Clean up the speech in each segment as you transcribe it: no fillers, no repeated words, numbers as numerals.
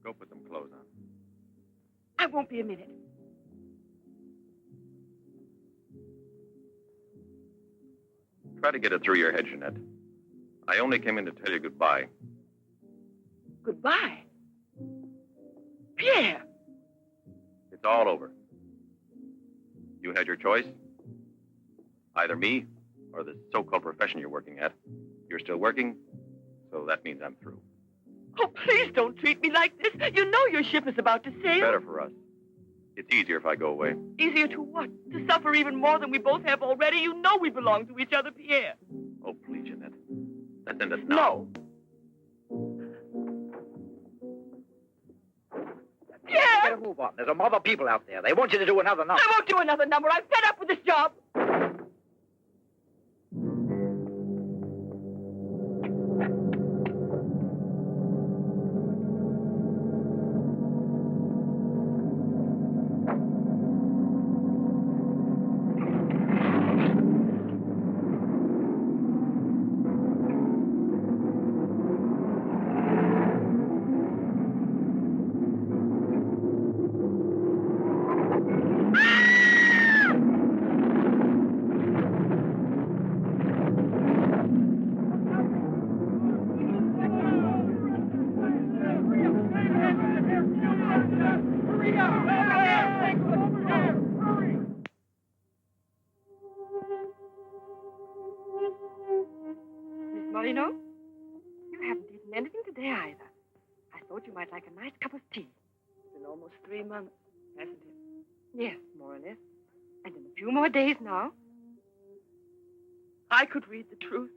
Go put some clothes on. I won't be a minute. Try to get it through your head, Jeanette. I only came in to tell you goodbye. Goodbye? Pierre! It's all over. You had your choice. Either me or the so-called profession you're working at. You're still working, so that means I'm through. Oh, please don't treat me like this. You know your ship is about to sail. Better for us. It's easier if I go away. Easier to what? To suffer even more than we both have already? You know we belong to each other, Pierre. Oh, please, Jeanette. Let's end it now. No. Pierre! Better move on. There's a mob of people out there. They want you to do another number. I won't do another number. I'm fed up with this job. I'd like a nice cup of tea. It's been almost 3 months, hasn't it? Yes, more or less. And in a few more days now. I could read the truth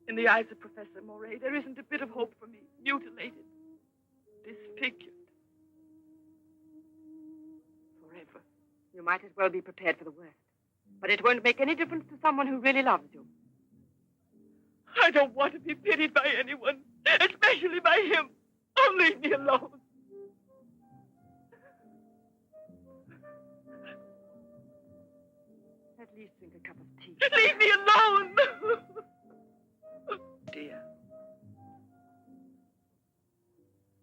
in the eyes of Professor Moret. There isn't a bit of hope for me. Mutilated. Disfigured. Forever. You might as well be prepared for the worst. But it won't make any difference to someone who really loves you. I don't want to be pitied by anyone, especially by him. Oh, leave me alone. At least drink a cup of tea. Leave me alone! Dear.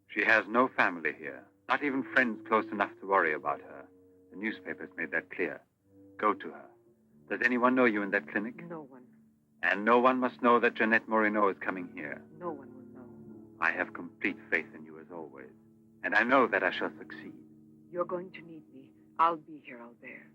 She has no family here, not even friends close enough to worry about her. The newspapers made that clear. Go to her. Does anyone know you in that clinic? No one. And no one must know that Jeanette Moreno is coming here. No one will know. I have complete faith in you as always. And I know that I shall succeed. You're going to need me. I'll be here, Albert.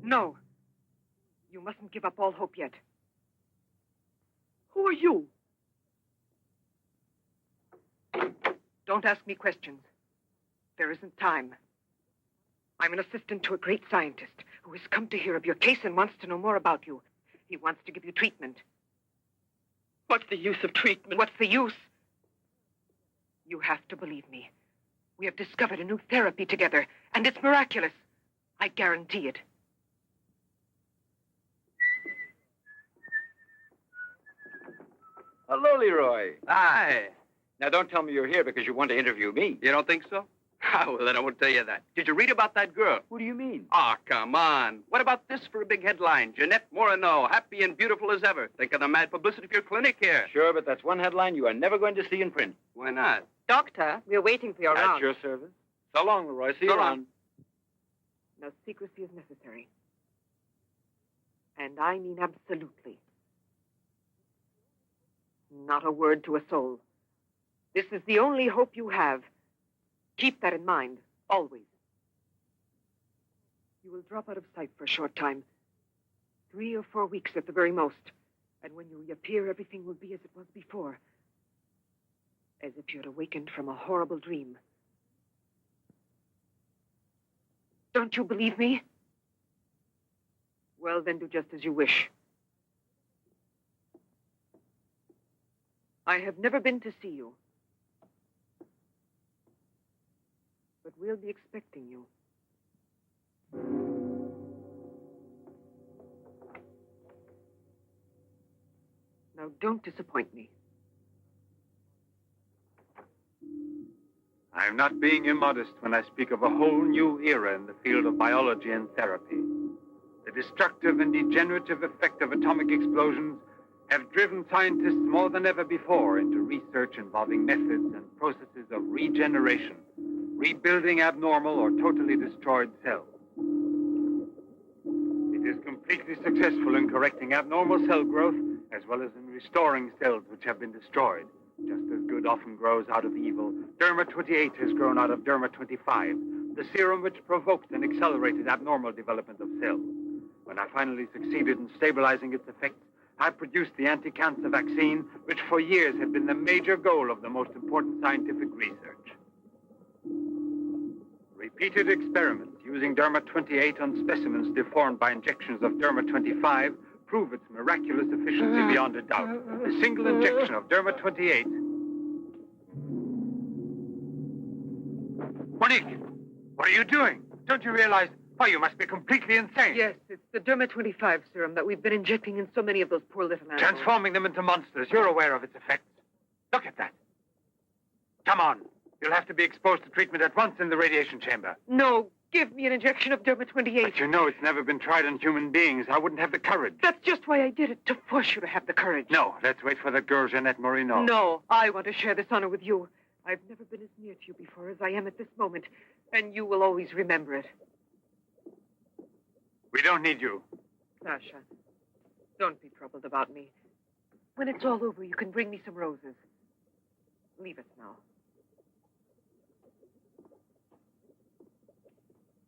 No. You mustn't give up all hope yet. Who are you? Don't ask me questions. There isn't time. I'm an assistant to a great scientist who has come to hear of your case and wants to know more about you. He wants to give you treatment. What's the use of treatment? What's the use? You have to believe me. We have discovered a new therapy together, and it's miraculous. I guarantee it. Hello, Leroy. Hi. Now, don't tell me you're here because you want to interview me. You don't think so? Well, then I won't tell you that. Did you read about that girl? What do you mean? Oh, come on. What about this for a big headline? Jeanette Moreno, happy and beautiful as ever. Think of the mad publicity for your clinic here. Sure, but that's one headline you are never going to see in print. Why not? Doctor, we're waiting for your At round. your service. So long, Leroy. See you So long. around. No secrecy is necessary. And I mean absolutely. Not a word to a soul. This is the only hope you have. Keep that in mind, always. You will drop out of sight for a short time. 3 or 4 weeks at the very most. And when you reappear, everything will be as it was before. As if you had awakened from a horrible dream. Don't you believe me? Well, then do just as you wish. I have never been to see you. But we'll be expecting you. Now, don't disappoint me. I'm not being immodest when I speak of a whole new era in the field of biology and therapy. The destructive and degenerative effect of atomic explosions have driven scientists more than ever before into research involving methods and processes of regeneration, rebuilding abnormal or totally destroyed cells. It is completely successful in correcting abnormal cell growth as well as in restoring cells which have been destroyed. Just as good often grows out of evil, Derma 28 has grown out of Derma 25, the serum which provoked and accelerated abnormal development of cells. When I finally succeeded in stabilizing its effects, I produced the anti-cancer vaccine, which for years had been the major goal of the most important scientific research. Repeated experiments using Derma 28 on specimens deformed by injections of Derma 25 prove its miraculous efficiency beyond a doubt. A single injection of Derma 28... Monique, what are you doing? Don't you realize... Oh, you must be completely insane. Yes, it's the Derma 25 serum that we've been injecting in so many of those poor little animals. Transforming them into monsters. You're aware of its effects. Look at that. Come on. You'll have to be exposed to treatment at once in the radiation chamber. No, give me an injection of Derma 28. But you know it's never been tried on human beings. I wouldn't have the courage. That's just why I did it, to force you to have the courage. No, let's wait for that girl, Jeanette Morino. No, I want to share this honor with you. I've never been as near to you before as I am at this moment, and you will always remember it. We don't need you. Sasha, don't be troubled about me. When it's all over, you can bring me some roses. Leave us now.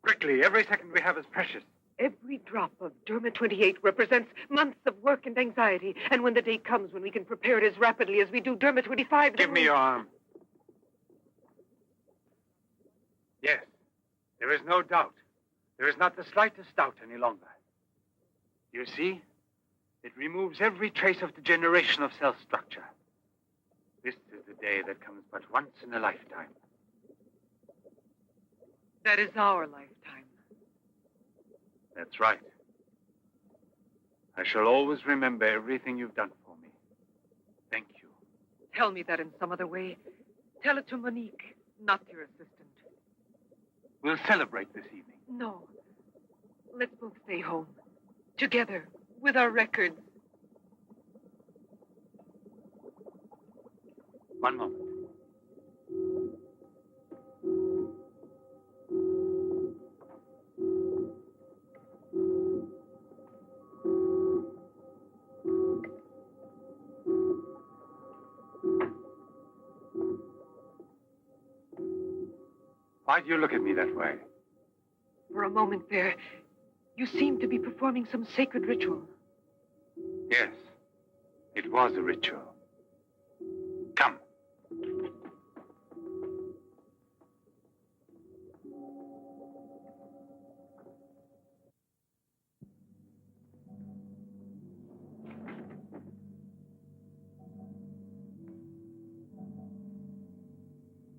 Quickly, every second we have is precious. Every drop of Derma 28 represents months of work and anxiety. And when the day comes when we can prepare it as rapidly as we do Derma 25... Give me your arm. Yes, there is no doubt. There is not the slightest doubt any longer. You see? It removes every trace of degeneration of cell structure. This is the day that comes but once in a lifetime. That is our lifetime. That's right. I shall always remember everything you've done for me. Thank you. Tell me that in some other way. Tell it to Monique, not your assistant. We'll celebrate this evening. No. Let's both stay home. Together, with our records. One moment. Why do you look at me that way? For a moment there, you seemed to be performing some sacred ritual. Yes, it was a ritual. Come.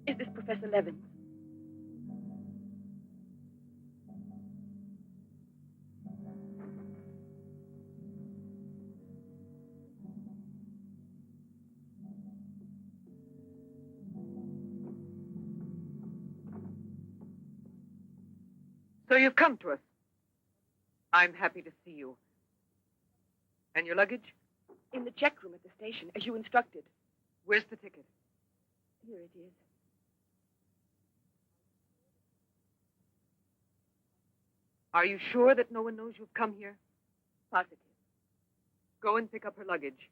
Is this Professor Levins? So you've come to us. I'm happy to see you. And your luggage? In the check room at the station, as you instructed. Where's the ticket? Here it is. Are you sure that no one knows you've come here? Positive. Go and pick up her luggage.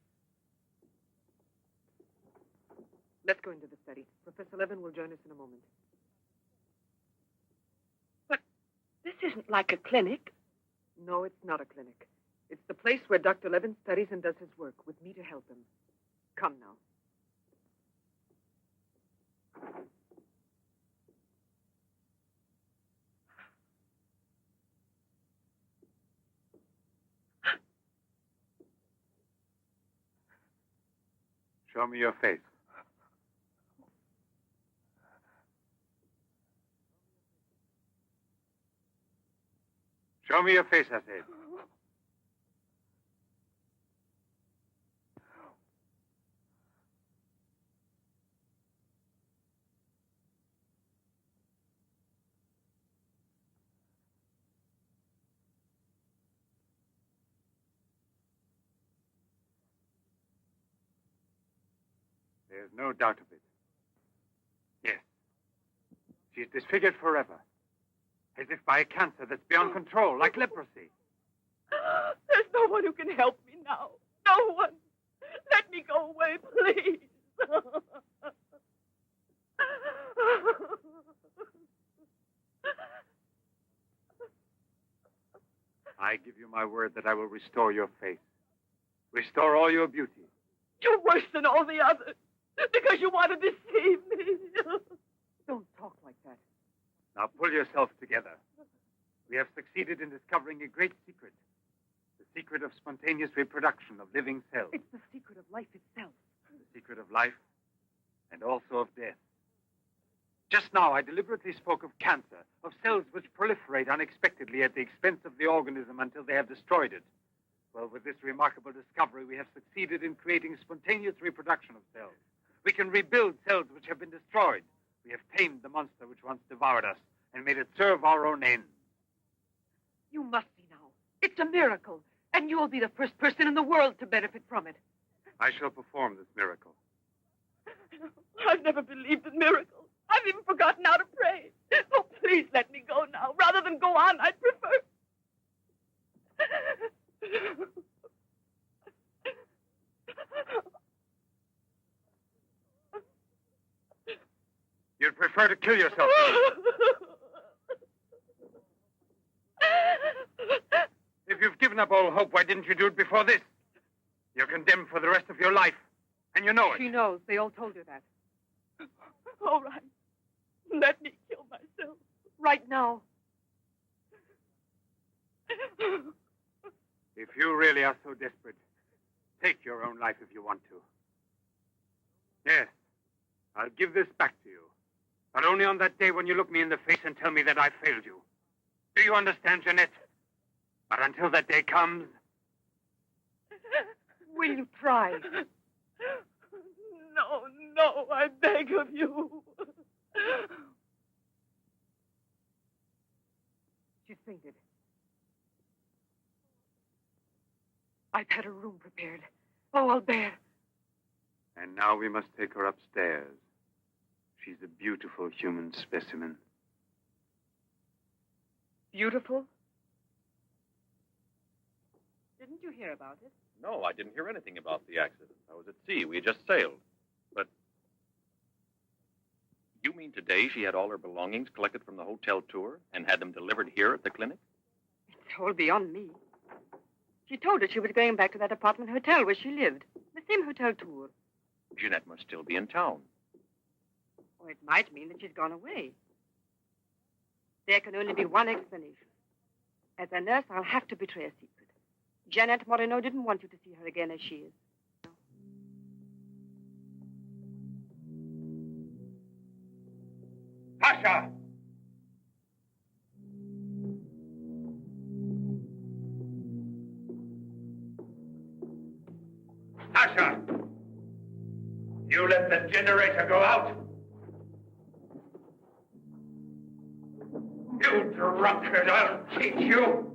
Let's go into the study. Professor Levin will join us in a moment. But this isn't like a clinic. No, it's not a clinic. It's the place where Dr. Levin studies and does his work, with me to help him. Come now. Show me your face. Show me your face, I said. There's no doubt of it. Yes. She's disfigured forever. As if by a cancer that's beyond control, like leprosy. There's no one who can help me now. No one. Let me go away, please. I give you my word that I will restore your face. Restore all your beauty. You're worse than all the others. Because you want to deceive me. Don't talk like that. Now pull yourself together. We have succeeded in discovering a great secret. The secret of spontaneous reproduction of living cells. It's the secret of life itself. The secret of life and also of death. Just now, I deliberately spoke of cancer, of cells which proliferate unexpectedly at the expense of the organism until they have destroyed it. Well, with this remarkable discovery, we have succeeded in creating spontaneous reproduction of cells. We can rebuild cells which have been destroyed. We have tamed the monster which once devoured us and made it serve our own ends. You must see now. It's a miracle. And you'll be the first person in the world to benefit from it. I shall perform this miracle. I've never believed in miracles. I've even forgotten how to pray. Oh, please let me go now. Rather than go on, I'd prefer... You'd prefer to kill yourself. If you've given up all hope, why didn't you do it before this? You're condemned for the rest of your life, and you know it. She knows. They all told her that. All right. Let me kill myself. Right now. If you really are so desperate, take your own life if you want to. Yes, I'll give this back to you. But only on that day when you look me in the face and tell me that I failed you. Do you understand, Jeanette? But until that day comes... Will you try? No, I beg of you. She's fainted. I've had her room prepared. Oh, Albert. And now we must take her upstairs. She's a beautiful human specimen. Beautiful? Didn't you hear about it? No, I didn't hear anything about the accident. I was at sea. We had just sailed. But you mean today she had all her belongings collected from the hotel tour and had them delivered here at the clinic? It's all beyond me. She told her she was going back to that apartment hotel where she lived. The same hotel tour. Jeanette must still be in town. Or it might mean that she's gone away. There can only be one explanation. As a nurse, I'll have to betray a secret. Jeanette Moreno didn't want you to see her again as she is. Pasha! Pasha! You let the generator go out? You drunkard, I'll teach you!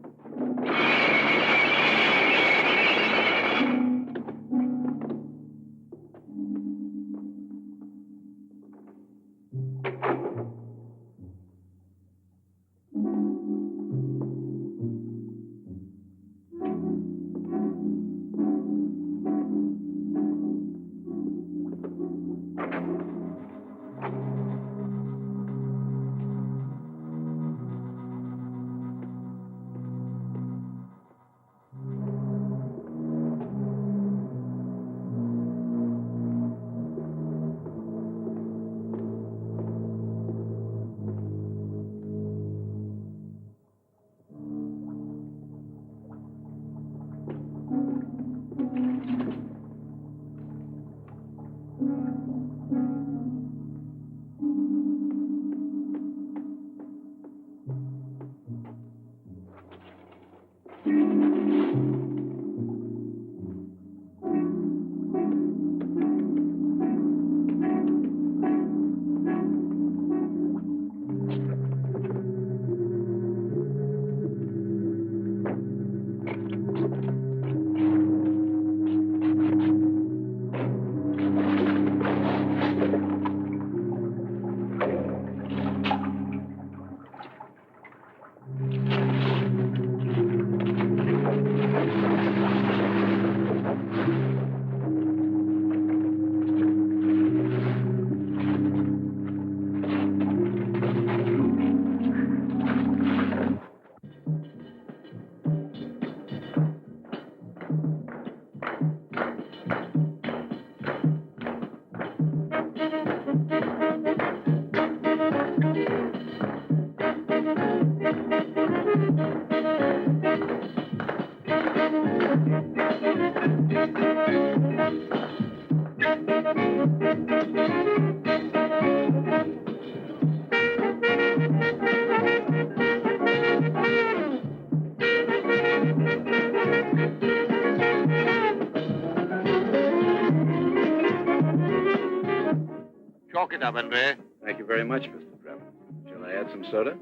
Chalk it up, Andrea. Thank you very much, Mr. Drebin. Shall I add some soda?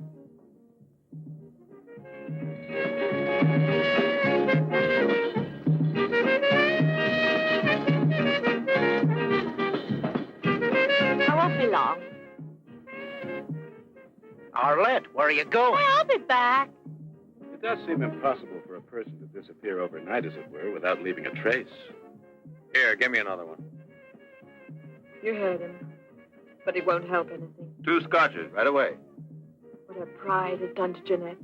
I won't be long. Arlette, where are you going? I'll be back. It does seem impossible for a person to disappear overnight, as it were, without leaving a trace. Here, give me another one. You heard him. But it won't help anything. 2 scotches, right away. What her pride has done to Jeanette.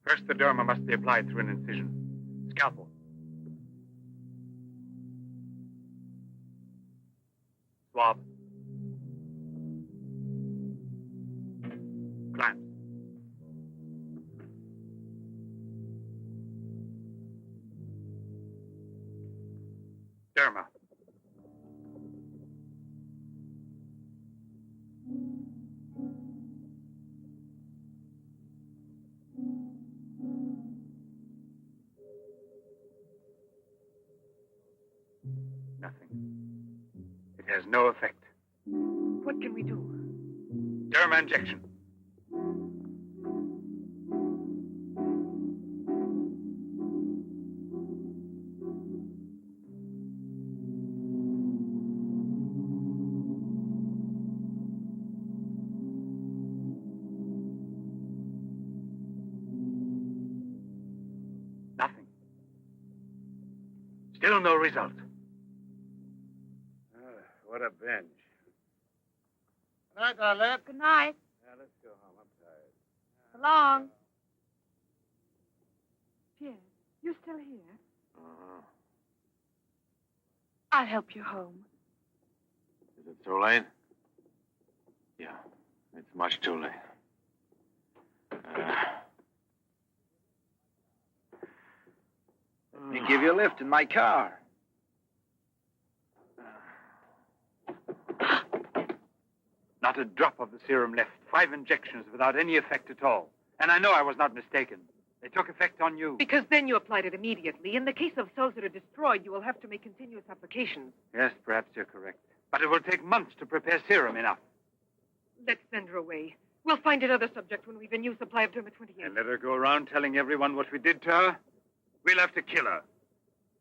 First, the derma must be applied through an incision. Scalpel. Swab. Clamp. Derma. Nothing. It has no effect. What can we do? Derma injection. Nothing. Still no result. What a binge. Good night, Arlette. Good night. Yeah, let's go home. I'm tired. So long. Pierre, you still here? Uh-huh. I'll help you home. Is it too late? Yeah, it's much too late. Let me give you a lift in my car. Not a drop of the serum left. 5 injections without any effect at all. And I know I was not mistaken. They took effect on you. Because then you applied it immediately. In the case of cells that are destroyed, you will have to make continuous applications. Yes, perhaps you're correct. But it will take months to prepare serum enough. Let's send her away. We'll find another subject when we've a new supply of Derma 28. And let her go around telling everyone what we did to her? We'll have to kill her.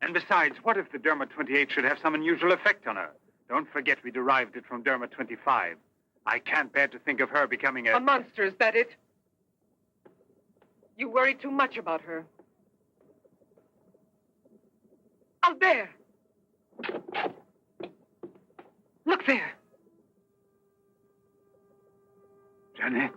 And besides, what if the Derma 28 should have some unusual effect on her? Don't forget we derived it from Derma 25. I can't bear to think of her becoming A monster, is that it? You worry too much about her. Albert! Look there. Jeanette.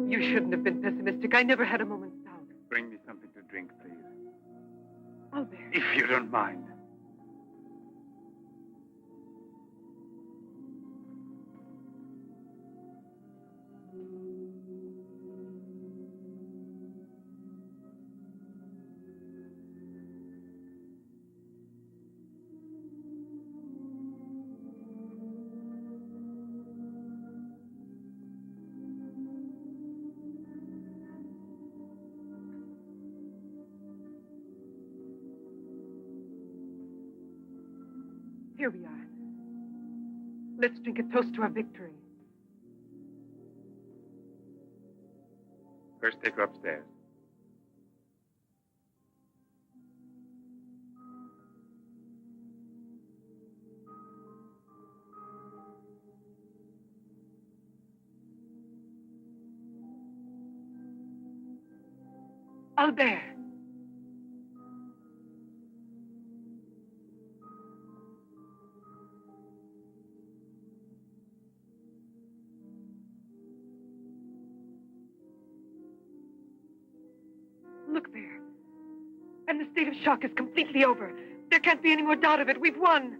You shouldn't have been pessimistic. I never had a moment's doubt. Bring me something to drink, please. Albert. If you don't mind. Here we are. Let's drink a toast to our victory. First, take her upstairs. Albert. Look there. And the state of shock is completely over. There can't be any more doubt of it. We've won.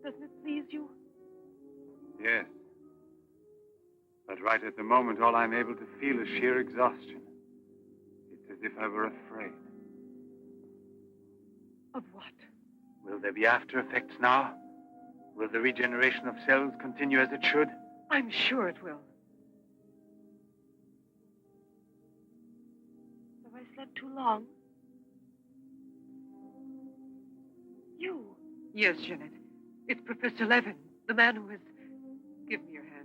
Doesn't it please you? Yes. But right at the moment, all I'm able to feel is sheer exhaustion. It's as if I were afraid. Of what? Will there be after effects now? Will the regeneration of cells continue as it should? I'm sure it will. Have I slept too long? You? Yes, Jeanette. It's Professor Levin, the man who has... Give me your hand.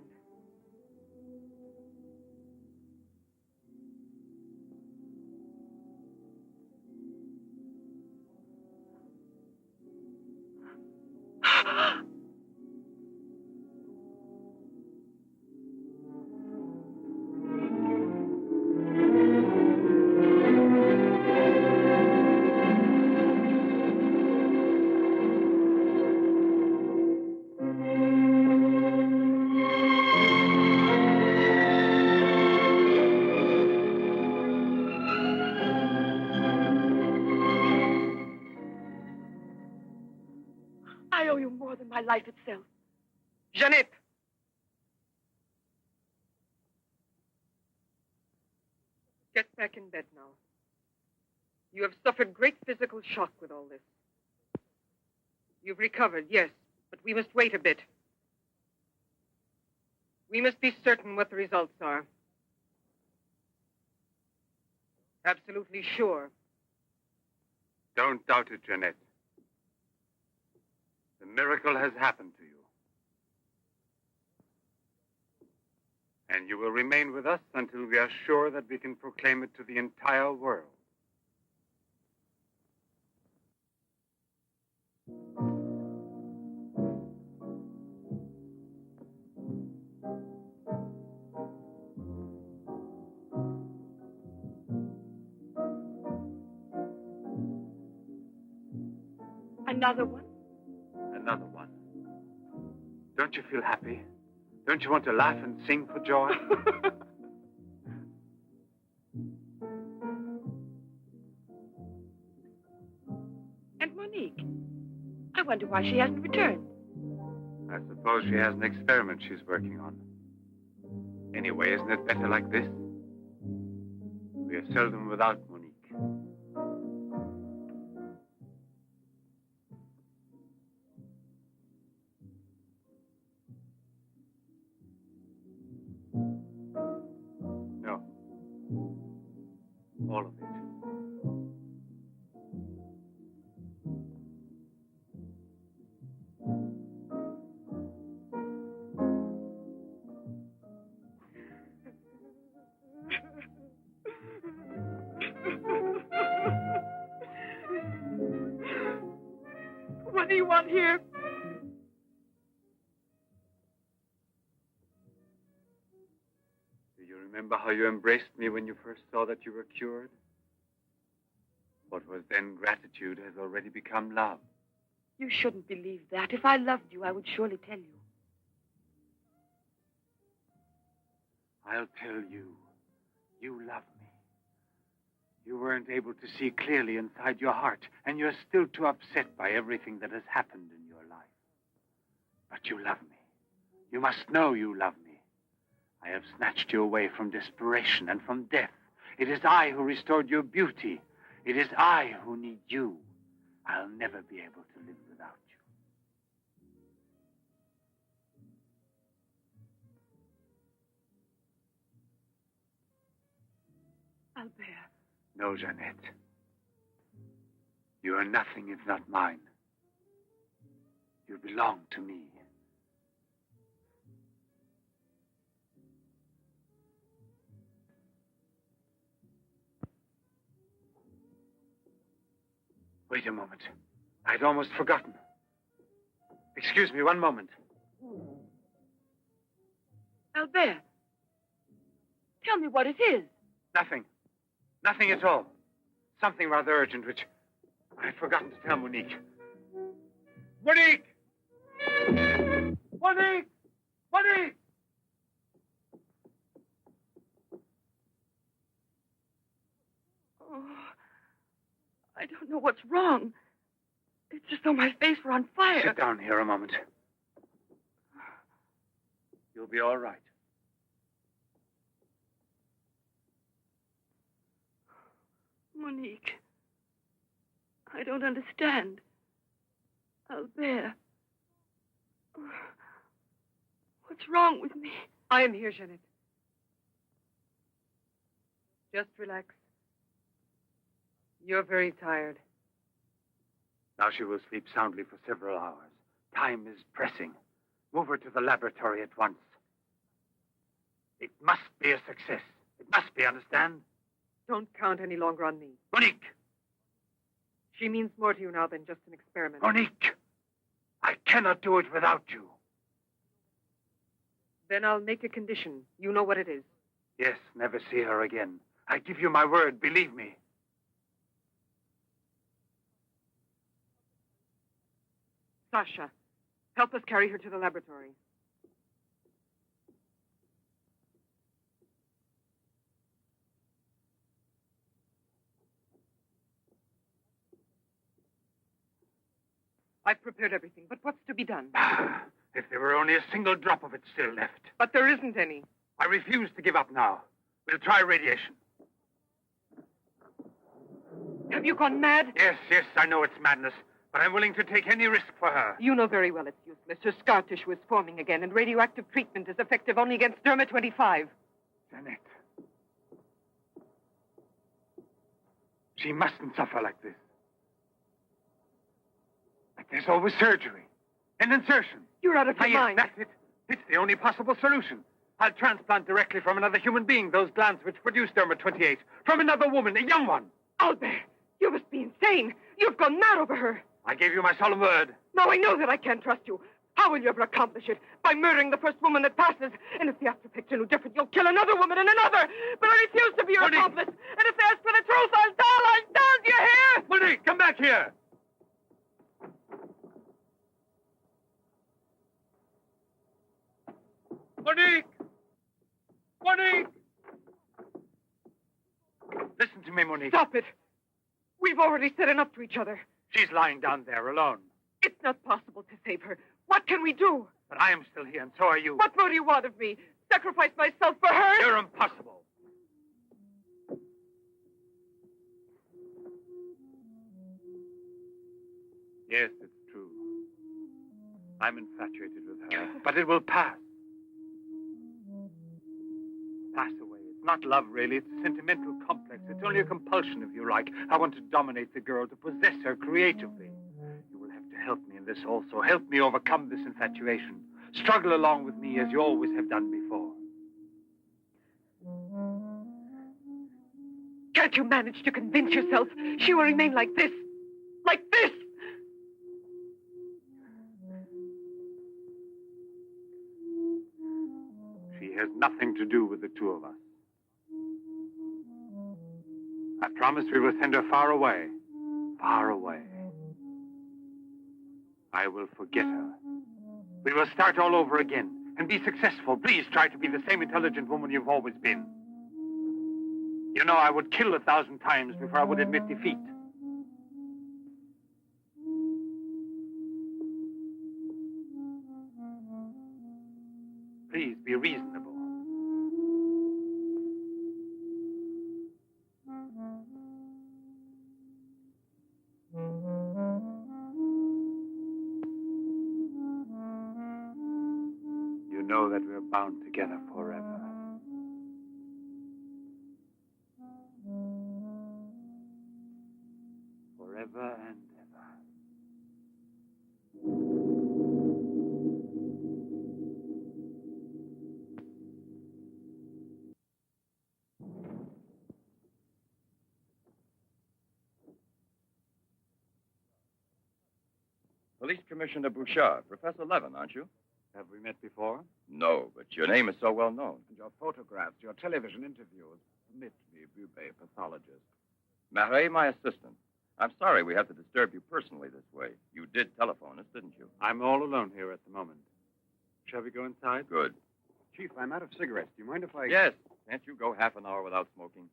I owe you more than my life itself. Jeanette! Get back in bed now. You have suffered great physical shock with all this. You've recovered, yes, but we must wait a bit. We must be certain what the results are. Absolutely sure. Don't doubt it, Jeanette. The miracle has happened to you. And you will remain with us until we are sure that we can proclaim it to the entire world. Another one? Another one. Don't you feel happy? Don't you want to laugh and sing for joy? And Monique? I wonder why she hasn't returned. I suppose she has an experiment she's working on. Anyway, isn't it better like this? We are seldom without Monique. No. All of it. What do you want here? Do you remember how you embraced me when you first saw that you were cured? What was then gratitude has already become love. You shouldn't believe that. If I loved you, I would surely tell you. I'll tell you. You love me. You weren't able to see clearly inside your heart, and you're still too upset by everything that has happened in your life. But you love me. You must know you love me. I have snatched you away from desperation and from death. It is I who restored your beauty. It is I who need you. I'll never be able to live without you. Albert. No, Jeanette. You are nothing if not mine. You belong to me. Wait a moment. I'd almost forgotten. Excuse me, one moment. Albert. Tell me what it is. Nothing. Nothing at all. Something rather urgent, which I'd forgotten to tell Monique. Monique! Monique! Monique! Oh, I don't know what's wrong. It's just though my face were on fire. Sit down here a moment. You'll be all right. Monique. I don't understand. Albert. What's wrong with me? I am here, Jeanette. Just relax. You're very tired. Now she will sleep soundly for several hours. Time is pressing. Move her to the laboratory at once. It must be a success. It must be, understand? Don't count any longer on me. Monique! She means more to you now than just an experiment. Monique! I cannot do it without you. Then I'll make a condition. You know what it is. Yes, never see her again. I give you my word, believe me. Sasha, help us carry her to the laboratory. I've prepared everything, but what's to be done? If there were only a single drop of it still left. But there isn't any. I refuse to give up now. We'll try radiation. Have you gone mad? Yes, I know it's madness, but I'm willing to take any risk for her. You know very well it's useless. Her scar tissue is forming again, and radioactive treatment is effective only against Derma 25. Jeanette. She mustn't suffer like this. But there's always surgery. An insertion. You're out of your Yes, mind. that's it. It's the only possible solution. I'll transplant directly from another human being those glands which produce Derma 28. From another woman, a young one. Albert, you must be insane. You've gone mad over her. I gave you my solemn word. Now I know that I can't trust you. How will you ever accomplish it? By murdering the first woman that passes. And if the after picture no different, you'll kill another woman and another. But I refuse to be your Monique. accomplice. And if they ask for the truth, I'll tell. Do you hear? Monique, come back here. Monique! Monique! Listen to me, Monique. Stop it. We've already said enough to each other. She's lying down there alone. It's not possible to save her. What can we do? But I am still here, and so are you. What more do you want of me? Sacrifice myself for her? You're impossible. Yes, it's true. I'm infatuated with her. But it will pass. Pass away. It's not love, really. It's a sentimental complex. It's only a compulsion, if you like. I want to dominate the girl, to possess her creatively. You will have to help me in this also. Help me overcome this infatuation. Struggle along with me as you always have done before. Can't you manage to convince yourself she will remain like this? Like this? She has nothing to do with the two of us. I promise we will send her far away. Far away. I will forget her. We will start all over again. and be successful. Please try to be the same intelligent woman you've always been. You know, I would kill 1,000 times before I would admit defeat. Please be reasonable. You know that we're bound together forever. Forever and ever. Police Commissioner Bouchard, Professor Levin, aren't you? Have we met before? No, but your name is so well known. And your photographs, your television interviews. Permit me, Bube, pathologist. Marais, my assistant. I'm sorry we have to disturb you personally this way. You did telephone us, didn't you? I'm all alone here at the moment. Shall we go inside? Good. Chief, I'm out of cigarettes. Do you mind if I... Yes. Can't you go half an hour without smoking?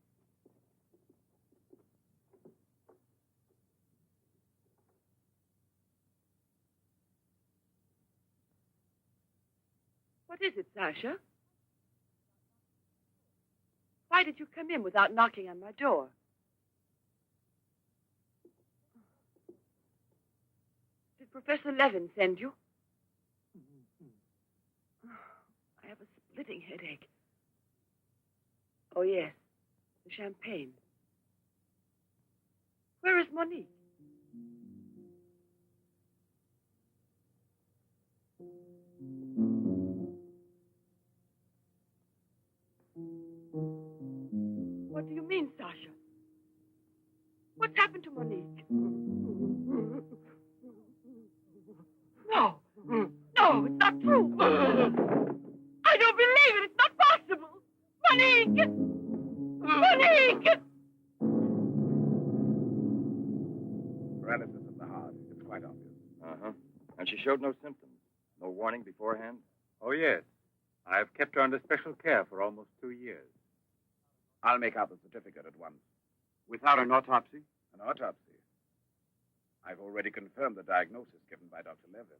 What is it, Sasha? Why did you come in without knocking on my door? Did Professor Levin send you? I have a splitting headache. Oh, yes. The champagne. Where is Monique? What do you mean, Sasha? What's happened to Monique? No. No, it's not true. I don't believe it. It's not possible. Monique! Monique! Paralysis of the heart. It's quite obvious. Uh-huh. And she showed no symptoms? No warning beforehand? Oh, yes. I've kept her under special care for almost 2 years. I'll make out the certificate at once. Without an autopsy? An autopsy. I've already confirmed the diagnosis given by Dr. Levin.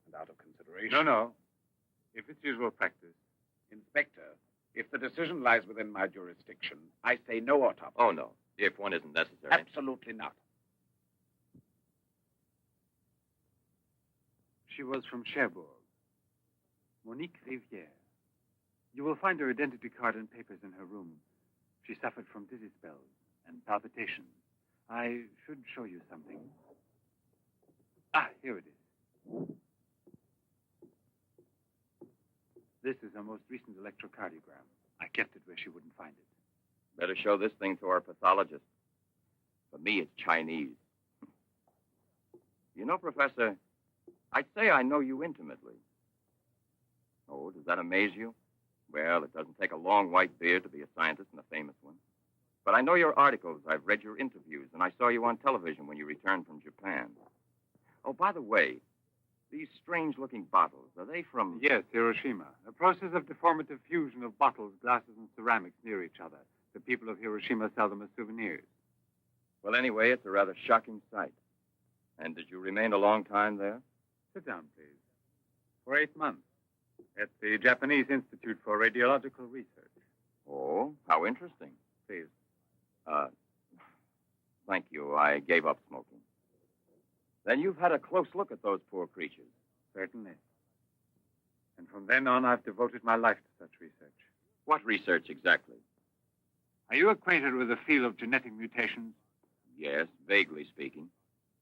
And out of consideration... No. If it's usual practice. Inspector, if the decision lies within my jurisdiction, I say no autopsy. Oh, no. If one isn't necessary. Absolutely not. She was from Cherbourg. Monique Rivière. You will find her identity card and papers in her room. She suffered from dizzy spells and palpitations. I should show you something. Ah, here it is. This is her most recent electrocardiogram. I kept it where she wouldn't find it. Better show this thing to our pathologist. For me, it's Chinese. You know, Professor, I'd say I know you intimately. Oh, does that amaze you? Well, it doesn't take a long white beard to be a scientist and a famous one. But I know your articles, I've read your interviews, and I saw you on television when you returned from Japan. Oh, by the way, these strange-looking bottles, are they from... Yes, Hiroshima. A process of deformative fusion of bottles, glasses, and ceramics near each other. The people of Hiroshima sell them as souvenirs. Well, anyway, it's a rather shocking sight. And did you remain a long time there? Sit down, please. For 8 months. At the Japanese Institute for Radiological Research. Oh, how interesting. Please. Thank you. I gave up smoking. Then you've had a close look at those poor creatures. Certainly. And from then on, I've devoted my life to such research. What research exactly? Are you acquainted with the field of genetic mutations? Yes, vaguely speaking.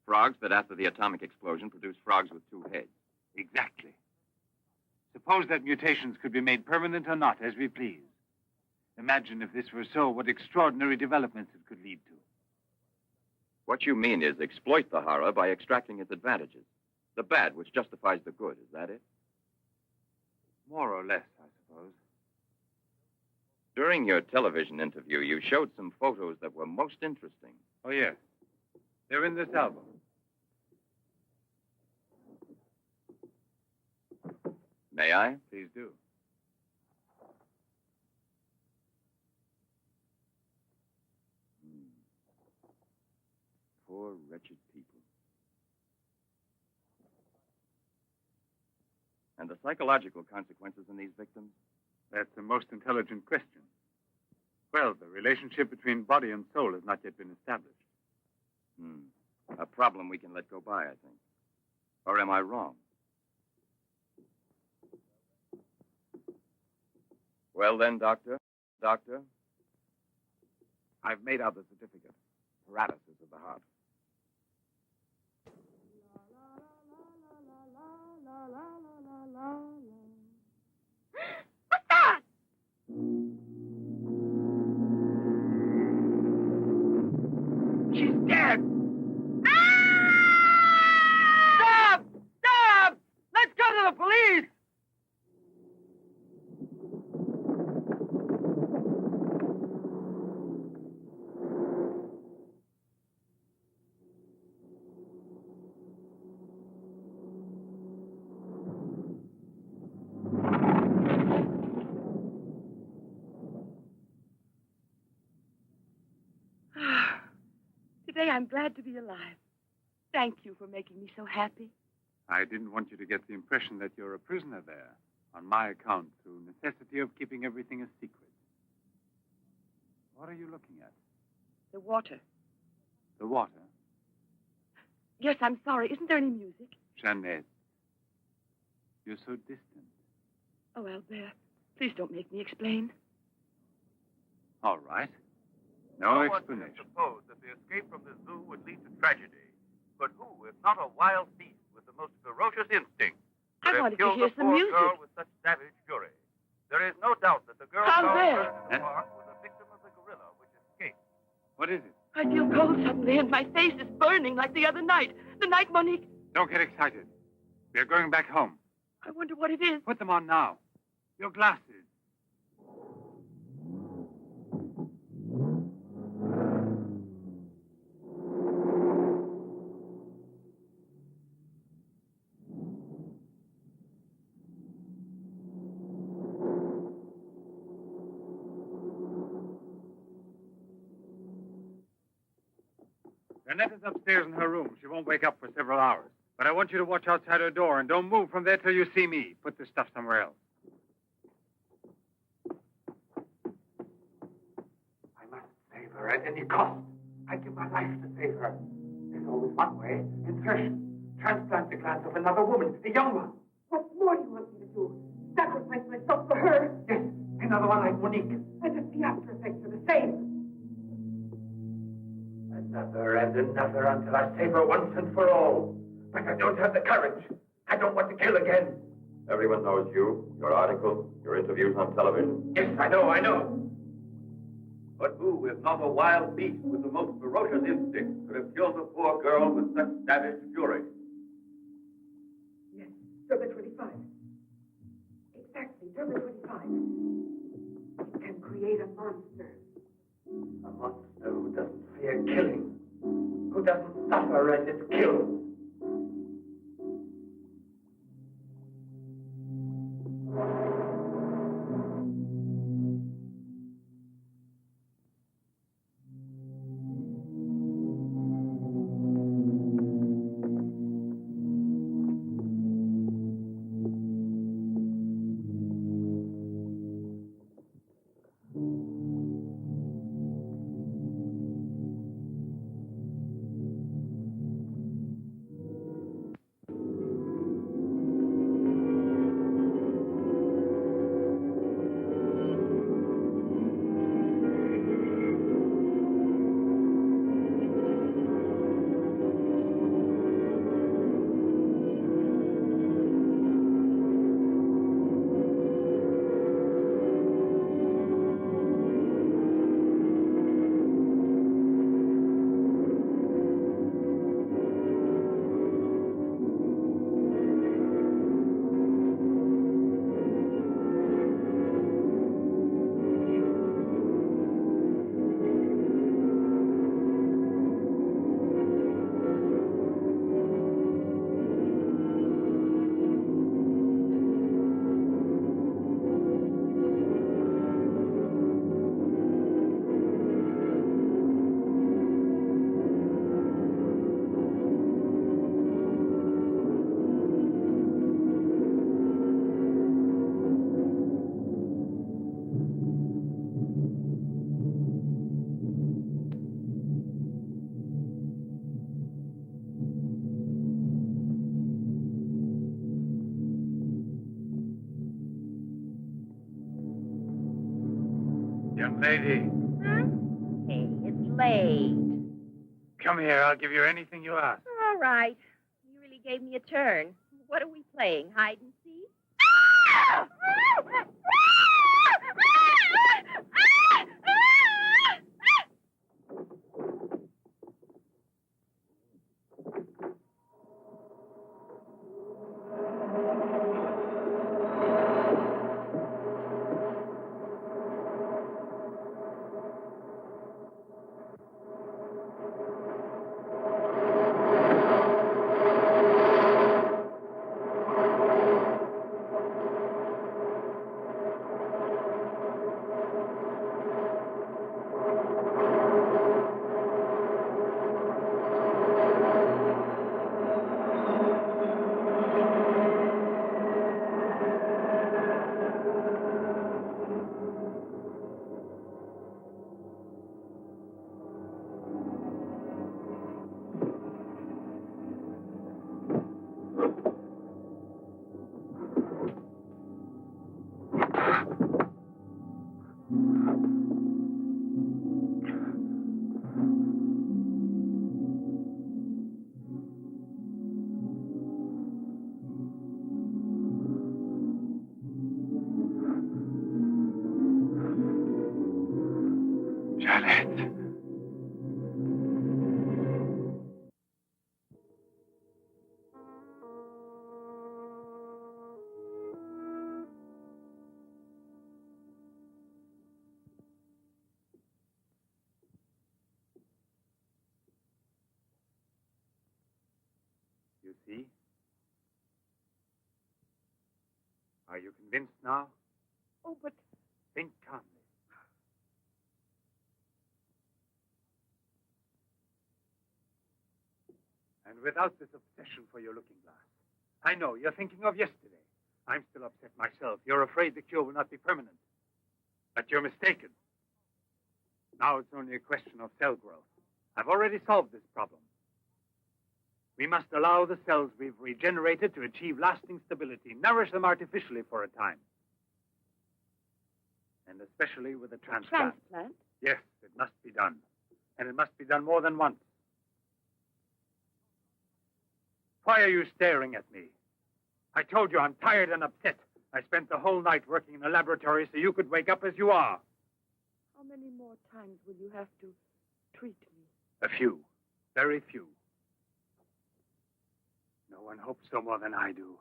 Frogs that after the atomic explosion produce frogs with 2 heads. Exactly. Suppose that mutations could be made permanent or not, as we please. Imagine if this were so, what extraordinary developments it could lead to. What you mean is exploit the horror by extracting its advantages. The bad which justifies the good, is that it? More or less, I suppose. During your television interview, you showed some photos that were most interesting. Oh, yes. They're in this album. May I? Please do. Poor, wretched people. And the psychological consequences in these victims? That's the most intelligent question. Well, the relationship between body and soul has not yet been established. A problem we can let go by, I think. Or am I wrong? Well then, Doctor. Doctor? I've made out the certificate. Paralysis of the heart. What's that? She's dead! Stop! Stop! Let's go to the police! Today I'm glad to be alive. Thank you for making me so happy. I didn't want you to get the impression that you're a prisoner there, on my account, through necessity of keeping everything a secret. What are you looking at? The water. The water? Yes, I'm sorry. Isn't there any music? Jeanette, you're so distant. Oh, Albert, please don't make me explain. All right. No explanation. Suppose that the escape from the zoo would lead to tragedy. But who, if not a wild beast with the most ferocious instinct, I could have wanted to killed hear a some poor music. girl with such savage fury? There is no doubt that the girl Albert! found in the park was a victim of the gorilla which escaped. What is it? I feel cold suddenly, and my face is burning like the other night. The night Monique... Don't get excited. We're going back home. I wonder what it is. Put them on now. Your glasses. Jeanette is upstairs in her room. She won't wake up for several hours. But I want you to watch outside her door and don't move from there till you see me. Put the stuff somewhere else. I must save her at any cost. I'd give my life to save her. There's always one way. Insertion. Transplant the glands of another woman, a young one. What more do you want me to do? Sacrifice myself for her? Yes, another one like Monique. As if the after effects are the same. Another and another until I save her once and for all. But I don't have the courage. I don't want to kill again. Everyone knows you, your articles, your interviews on television. Yes, I know. But who, if not a wild beast with the most ferocious instinct, could have killed a poor girl with such savage fury? Yes, Derby 25. Exactly, Derby 25. It can create a monster. A monster who doesn't fear killing. Who doesn't suffer and is killed. Young lady. Huh? Hey, it's late. Come here. I'll give you anything you ask. All right. You really gave me a turn. What are we playing, hide and seek? You see? Are you convinced now? Oh, but Think calmly. And without this obsession for your looking glass. I know, you're thinking of yesterday. I'm still upset myself. You're afraid the cure will not be permanent. But you're mistaken. Now it's only a question of cell growth. I've already solved this problem. We must allow the cells we've regenerated to achieve lasting stability, nourish them artificially for a time. And especially with a transplant. Transplant? Yes, it must be done. And it must be done more than once. Why are you staring at me? I told you I'm tired and upset. I spent the whole night working in a laboratory so you could wake up as you are. How many more times will you have to treat me? A few. Very few. No one hopes so more than I do.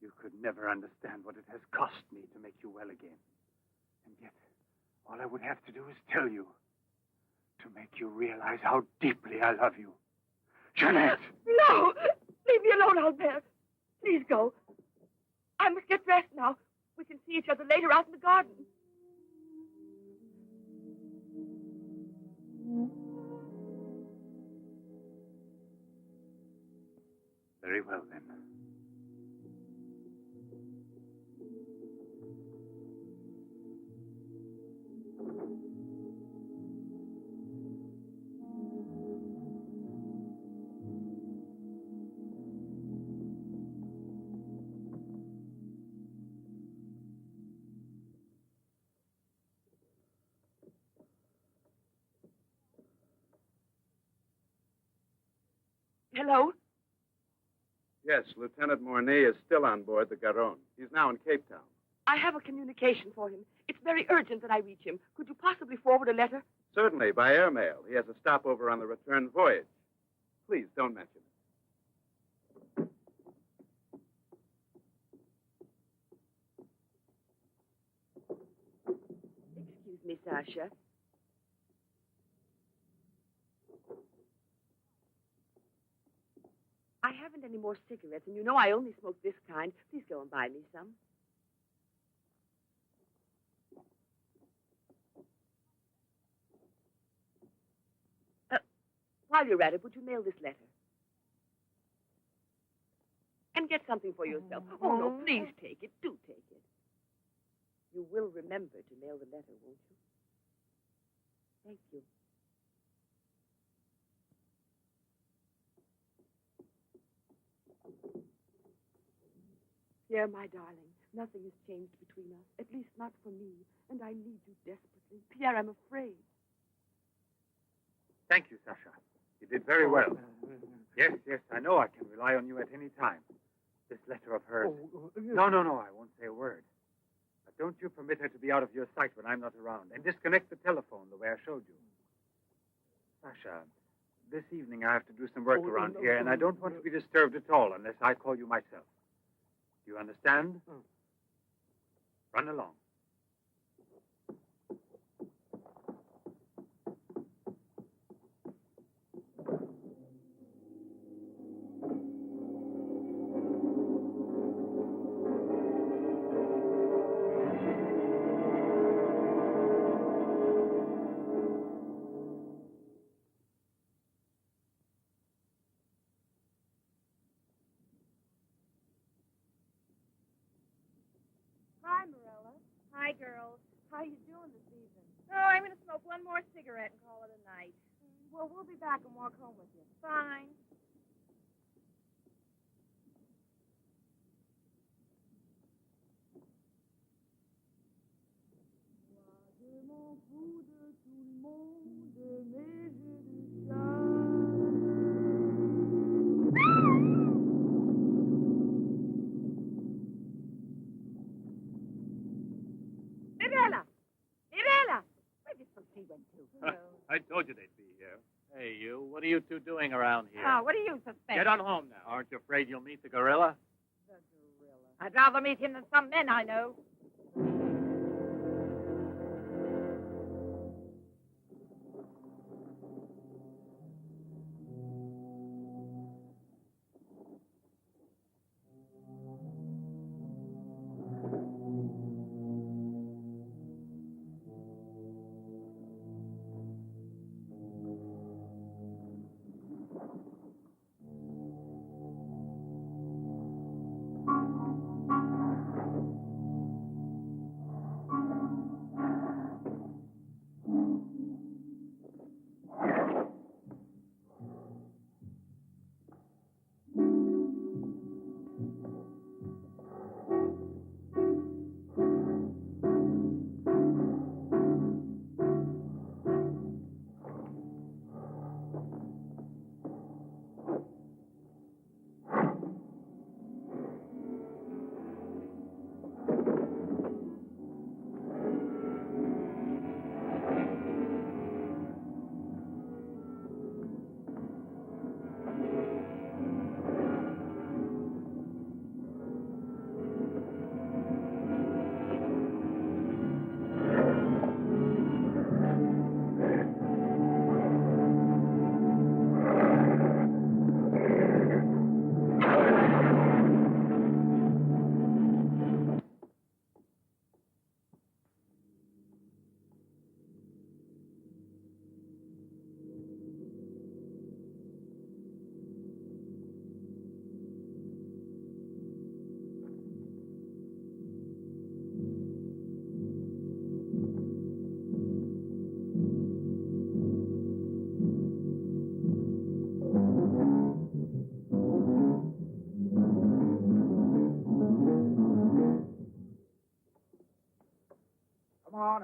You could never understand what it has cost me to make you well again. And yet, all I would have to do is tell you, to make you realize how deeply I love you. Jeanette! No! Leave me alone, Albert. Please go. I must get dressed now. We can see each other later out in the garden. Very well, then. Hello? Yes, Lieutenant Mornay is still on board the Garonne. He's now in Cape Town. I have a communication for him. It's very urgent that I reach him. Could you possibly forward a letter? Certainly, by airmail. He has a stopover on the return voyage. Please, don't mention it. Excuse me, Sasha. I haven't any more cigarettes, and you know I only smoke this kind. Please go and buy me some. While you're at it, would you mail this letter? And get something for yourself. Oh, no, please take it. Do take it. You will remember to mail the letter, won't you? Thank you. Pierre, my darling, nothing has changed between us, at least not heart for me, and I need you desperately. Pierre, I'm afraid. Thank you, Sasha. You did very well. Yes, I know I can rely on you at any time. This letter of hers. No, I won't say a word. But don't you permit her to be out of your sight when I'm not around. And disconnect the telephone the way I showed you. Sasha, this evening I have to do some work around here, and I don't want to be disturbed at all unless I call you myself. Do you understand? Run along. Hi, girls. How you doing this evening? Oh, I'm going to smoke one more cigarette and call it a night. Well, we'll be back and walk home with you. Fine. I told you they'd be here. Hey, you. What are you two doing around here? Oh, what do you suspect? Get on home now. Aren't you afraid you'll meet the gorilla? The gorilla. I'd rather meet him than some men I know.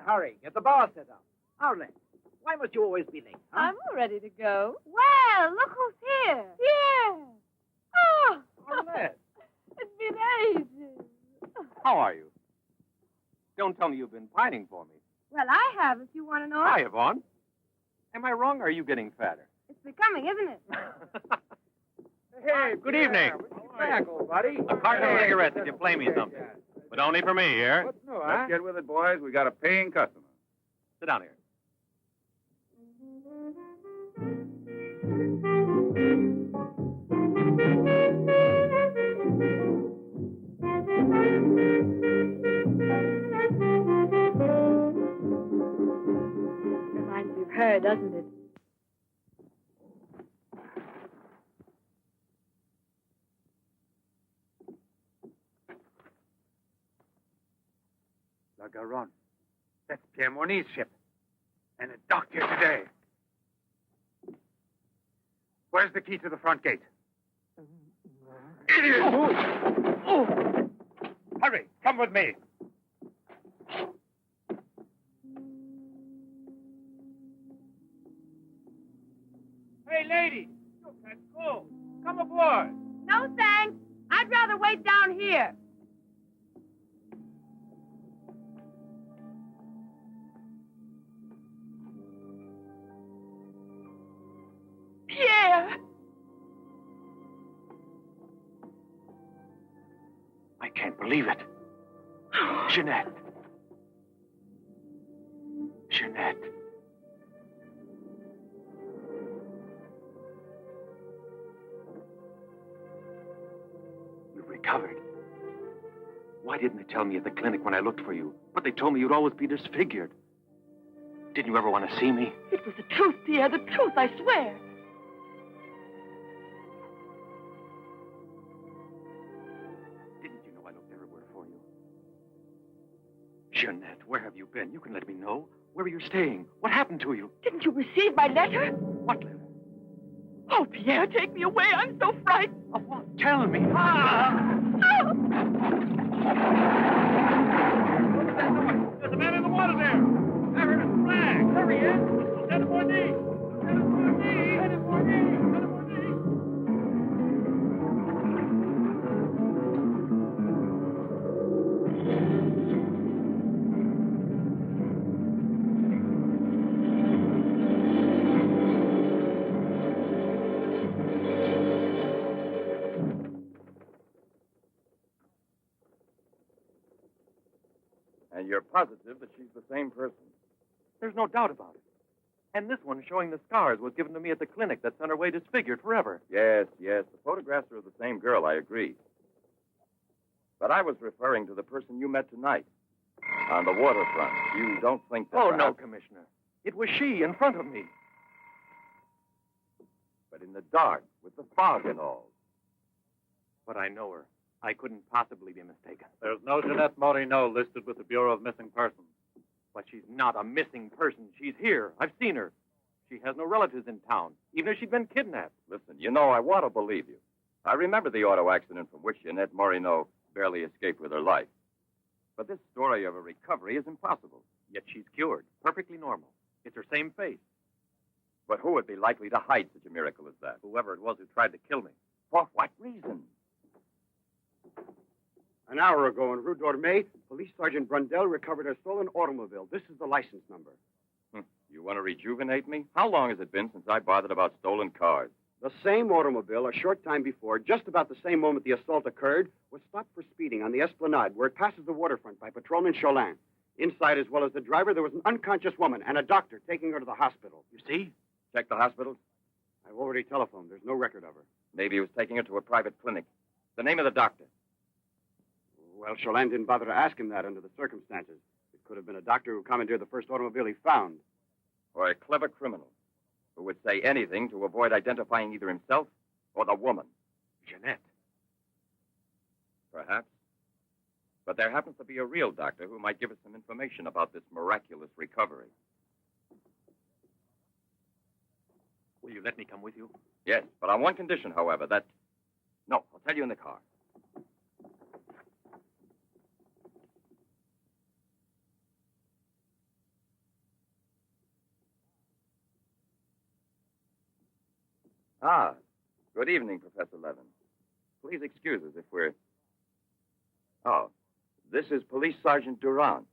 Hurry, get the bar set up. Arlen, why must you always be late? Huh? I'm all ready to go. Well, look who's here. Yeah. Oh, Arlen. it's been ages. How are you? Don't tell me you've been pining for me. Well, I have, if you want to know. Hi, Yvonne. Am I wrong, or are you getting fatter? It's becoming, isn't it? Hey, good evening. Back, old buddy. A carton of cigarettes if you play me something. But only for me here. What's new, huh? Let's get with it, boys. We got a paying customer. Sit down here. Reminds me of her, doesn't it? La Garonne. That's Pierre Mornay's ship. And it docked here today. Where's the key to the front gate? Idiot! Oh. Hurry, come with me. Hey, lady, you catch cold. Come aboard. No, thanks. I'd rather wait down here. Pierre! I can't believe it. Jeanette. Jeanette. You've recovered. Why didn't they tell me at the clinic when I looked for you? But they told me you'd always be disfigured. Didn't you ever want to see me? It was the truth, Pierre, the truth, I swear. Didn't you know I looked everywhere for you? Jeanette, where have you been? You can let me know. Where are you staying? What happened to you? Didn't you receive my letter? What letter? Oh, Pierre, take me away. I'm so frightened. Of what? Tell me. There's a man in the water there. I heard a flag. There he is. Lieutenant Bourdie. Lieutenant Bourdie. Lieutenant Bourdie. Lieutenant Bourdie. And you're positive that she's the same person? There's no doubt about it. And this one showing the scars was given to me at the clinic that sent her away disfigured forever. Yes, yes. The photographs are of the same girl, I agree. But I was referring to the person you met tonight on the waterfront. You don't think that... Oh, no, Commissioner. It was she in front of me. But in the dark, with the fog and all. But I know her. I couldn't possibly be mistaken. There's no Jeanette Morino listed with the Bureau of Missing Persons. But she's not a missing person. She's here. I've seen her. She has no relatives in town, even if she'd been kidnapped. Listen, you know, I want to believe you. I remember the auto accident from which Jeanette Morino barely escaped with her life. But this story of a recovery is impossible. Yet she's cured, perfectly normal. It's her same face. But who would be likely to hide such a miracle as that? Whoever it was who tried to kill me. For what reason? An hour ago in Rue d'Orme, Police Sergeant Brundell recovered a stolen automobile. This is the license number. You want to rejuvenate me? How long has it been since I bothered about stolen cars? The same automobile, a short time before, just about the same moment the assault occurred, was stopped for speeding on the Esplanade, where it passes the waterfront by Patrolman Cholin. Inside, as well as the driver, there was an unconscious woman and a doctor taking her to the hospital. You see? Check the hospitals? I've already telephoned. There's no record of her. Maybe he was taking her to a private clinic. The name of the doctor? Well, Cholin didn't bother to ask him that under the circumstances. It could have been a doctor who commandeered the first automobile he found. Or a clever criminal who would say anything to avoid identifying either himself or the woman. Jeanette. Perhaps. But there happens to be a real doctor who might give us some information about this miraculous recovery. Will you let me come with you? Yes, but on one condition, however, that... No, I'll tell you in the car. Ah, good evening, Professor Levin. Please excuse us if we're... Oh, this is Police Sergeant Durand.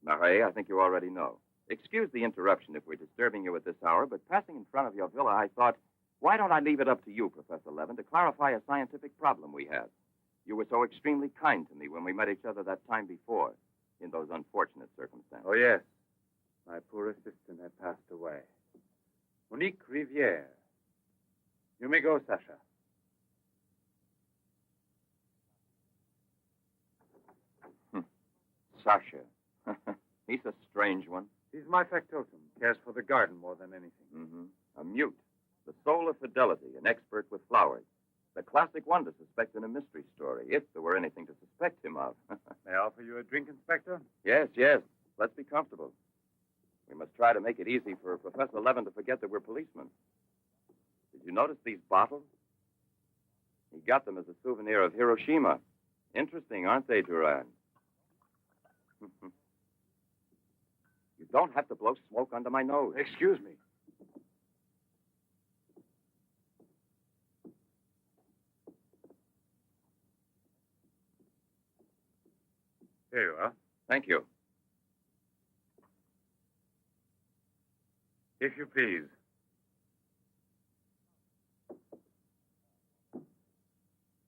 Marais, I think you already know. Excuse the interruption if we're disturbing you at this hour, but passing in front of your villa, I thought, why don't I leave it up to you, Professor Levin, to clarify a scientific problem we had? You were so extremely kind to me when we met each other that time before, in those unfortunate circumstances. Oh, yes. My poor assistant had passed away. Monique Rivière. You may go, Sasha. Sasha. He's a strange one. He's my factotum. Cares for the garden more than anything. Mm-hmm. A mute. The soul of fidelity. An expert with flowers. The classic one to suspect in a mystery story, if there were anything to suspect him of. May I offer you a drink, Inspector? Yes, yes. Let's be comfortable. We must try to make it easy for Professor Levin to forget that we're policemen. Did you notice these bottles? He got them as a souvenir of Hiroshima. Interesting, aren't they, Durand? You don't have to blow smoke under my nose. Excuse me. If you please.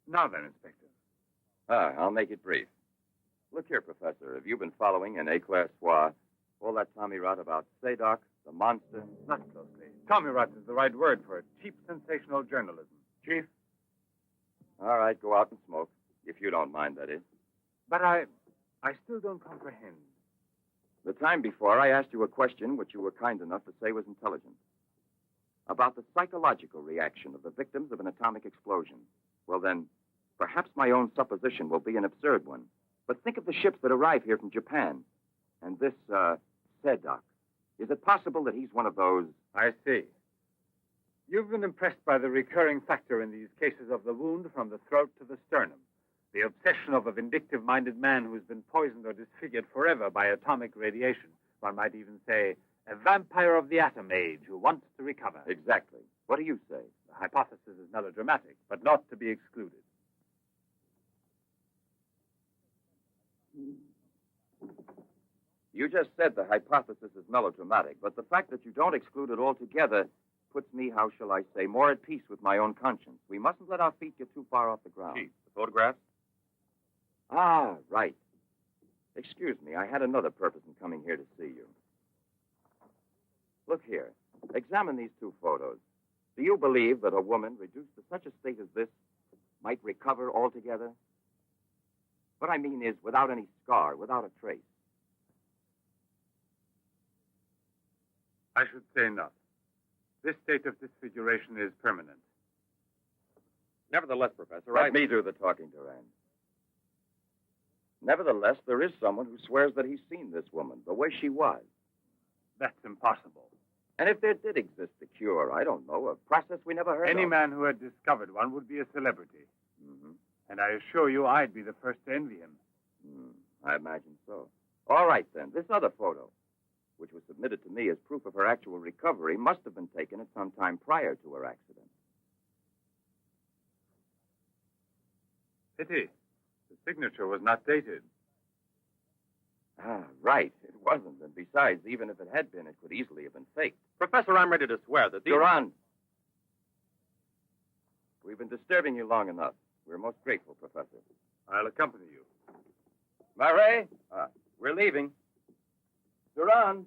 Now then, Inspector. I'll make it brief. Look here, Professor. Have you been following in Éclair Soir all that Tommy rot about Sadok, the monster? Not closely. Tommy rot is the right word for it. Cheap, sensational journalism. Chief? All right, go out and smoke. If you don't mind, that is. But I still don't comprehend. The time before, I asked you a question which you were kind enough to say was intelligent. About the psychological reaction of the victims of an atomic explosion. Well, then, perhaps my own supposition will be an absurd one. But think of the ships that arrive here from Japan. And this, Sadok. Is it possible that he's one of those? I see. You've been impressed by the recurring factor in these cases of the wound from the throat to the sternum. The obsession of a vindictive-minded man who's been poisoned or disfigured forever by atomic radiation. One might even say, a vampire of the atom age who wants to recover. Exactly. What do you say? The hypothesis is melodramatic, but not to be excluded. You just said the hypothesis is melodramatic, but the fact that you don't exclude it altogether puts me, how shall I say, more at peace with my own conscience. We mustn't let our feet get too far off the ground. Chief, the photographs? Ah, right. Excuse me, I had another purpose in coming here to see you. Look here. Examine these two photos. Do you believe that a woman reduced to such a state as this might recover altogether? What I mean is without any scar, without a trace. I should say not. This state of disfiguration is permanent. Nevertheless, Professor, Let me do the talking, Durand. Nevertheless, there is someone who swears that he's seen this woman the way she was. That's impossible. And if there did exist a cure, I don't know, a process we never heard of. Any man who had discovered one would be a celebrity. Mm-hmm. And I assure you I'd be the first to envy him. I imagine so. All right, then. This other photo, which was submitted to me as proof of her actual recovery, must have been taken at some time prior to her accident. Pity. The signature was not dated. Ah, right. It wasn't. And besides, even if it had been, it could easily have been faked. Professor, I'm ready to swear that these... Durand. We've been disturbing you long enough. We're most grateful, Professor. I'll accompany you. Marais, we're leaving. Durand.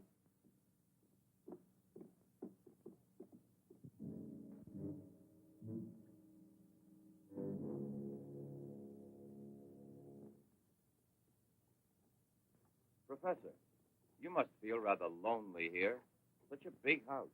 Professor, you must feel rather lonely here. Such a big house.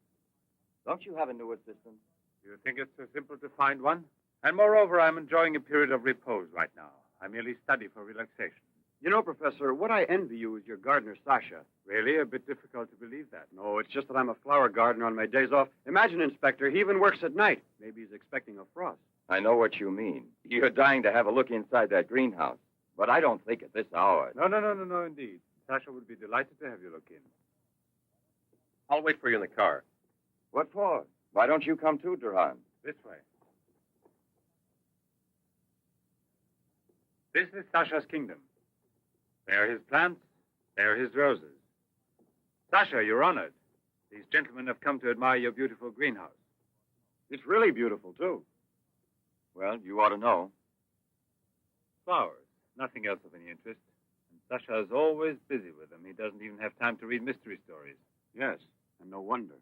Don't you have a new assistant? You think it's so simple to find one? And moreover, I'm enjoying a period of repose right now. I merely study for relaxation. You know, Professor, what I envy you is your gardener, Sasha. Really? A bit difficult to believe that. No, it's just that I'm a flower gardener on my days off. Imagine, Inspector, he even works at night. Maybe he's expecting a frost. I know what you mean. You're dying to have a look inside that greenhouse. But I don't think at this hour. No, indeed. Sasha would be delighted to have you look in. I'll wait for you in the car. What for? Why don't you come too, Durand? This way. This is Sasha's kingdom. There are his plants. There are his roses. Sasha, you're honored. These gentlemen have come to admire your beautiful greenhouse. It's really beautiful, too. Well, you ought to know. Flowers. Nothing else of any interest. And Sasha is always busy with them. He doesn't even have time to read mystery stories. Yes, and no wonder.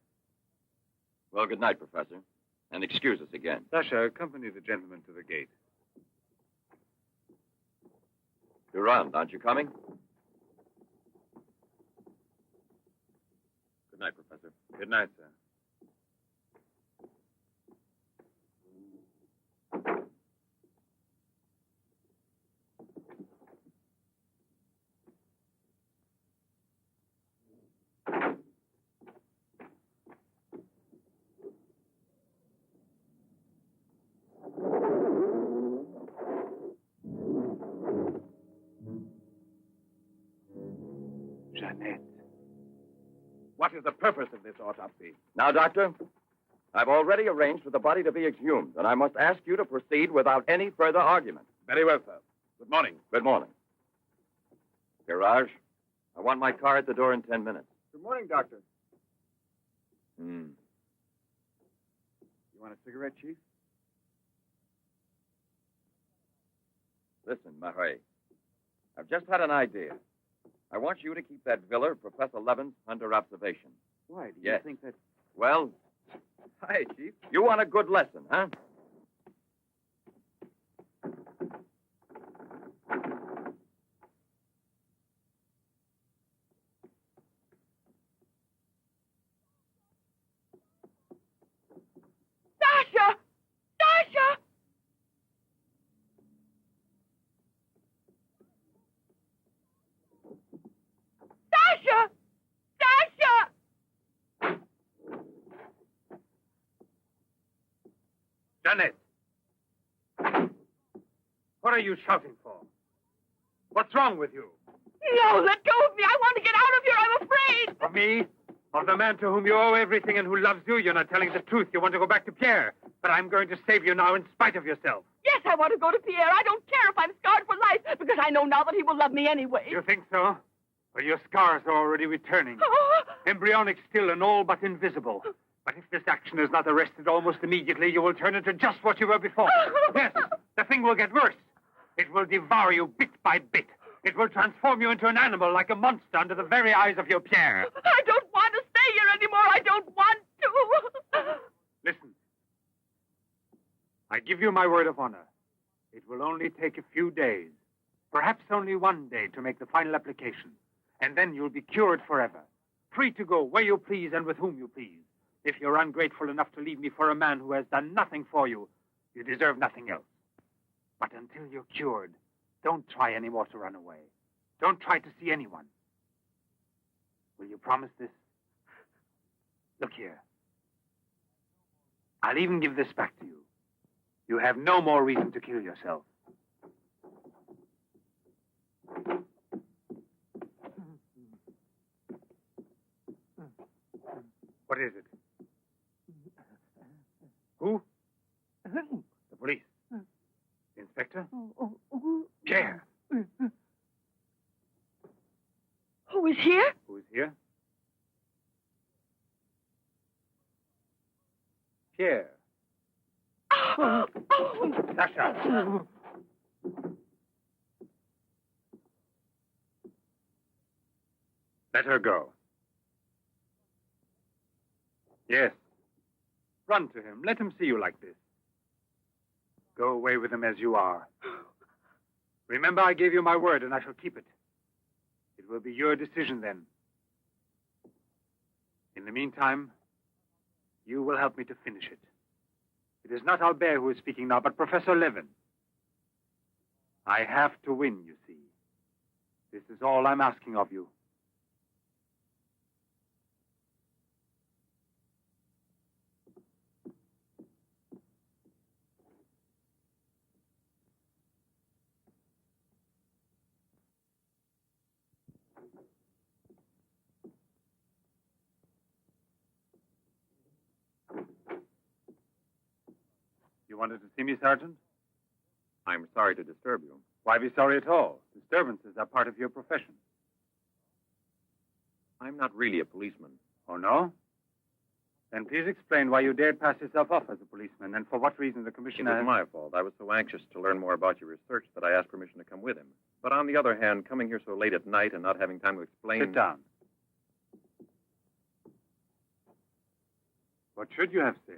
Well, good night, Professor. And excuse us again. Sasha, accompany the gentleman to the gate. Durand, aren't you coming? Good night, Professor. Good night, sir. Jeanette. What is the purpose of this autopsy? Now, Doctor, I've already arranged for the body to be exhumed, and I must ask you to proceed without any further argument. Very well, sir. Good morning. Good morning. Garage, I want my car at the door in 10 minutes. Good morning, Doctor. Hmm. You want a cigarette, Chief? Listen, Marais. I've just had an idea. I want you to keep that villa of Professor Levin's under observation. Why? Do you Yes. think that... Well, Hi, Chief. you want a good lesson, huh? Sasha! Sasha! Sasha! Sasha! Janet! What are you shouting for? What's wrong with you? No, let go of me. I want to get out of here. I'm afraid. Of me? Of the man to whom you owe everything and who loves you? You're not telling the truth. You want to go back to Pierre. But I'm going to save you now in spite of yourself. Yes, I want to go to Pierre. I don't care if I'm scarred for life, because I know now that he will love me anyway. You think so? Well, your scars are already returning. Embryonic still and all but invisible. But if this action is not arrested almost immediately, you will turn into just what you were before. Yes, the thing will get worse. It will devour you bit by bit. It will transform you into an animal, like a monster, under the very eyes of your Pierre. I don't want to stay here anymore. I don't want to. Listen. I give you my word of honor. It will only take a few days, perhaps only one day, to make the final application. And then you'll be cured forever, free to go where you please and with whom you please. If you're ungrateful enough to leave me for a man who has done nothing for you, you deserve nothing else. But until you're cured, don't try any more to run away. Don't try to see anyone. Will you promise this? Look here. I'll even give this back to you. You have no more reason to kill yourself. What is it? Who? The police. Inspector? Pierre. Who is here? Who is here? Pierre. Sasha. Let her go. Yes. Run to him. Let him see you like this. Go away with him as you are. Remember, I gave you my word, and I shall keep it. It will be your decision then. In the meantime, you will help me to finish it. It is not Albert who is speaking now, but Professor Levin. I have to win, you see. This is all I'm asking of you. You wanted to see me, Sergeant? I'm sorry to disturb you. Why be sorry at all? Disturbances are part of your profession. I'm not really a policeman. Oh, no? Then please explain why you dared pass yourself off as a policeman, and for what reason the It commissioner... was my fault. I was so anxious to learn more about your research that I asked permission to come with him. But on the other hand, coming here so late at night and not having time to explain... Sit down. What should you have said?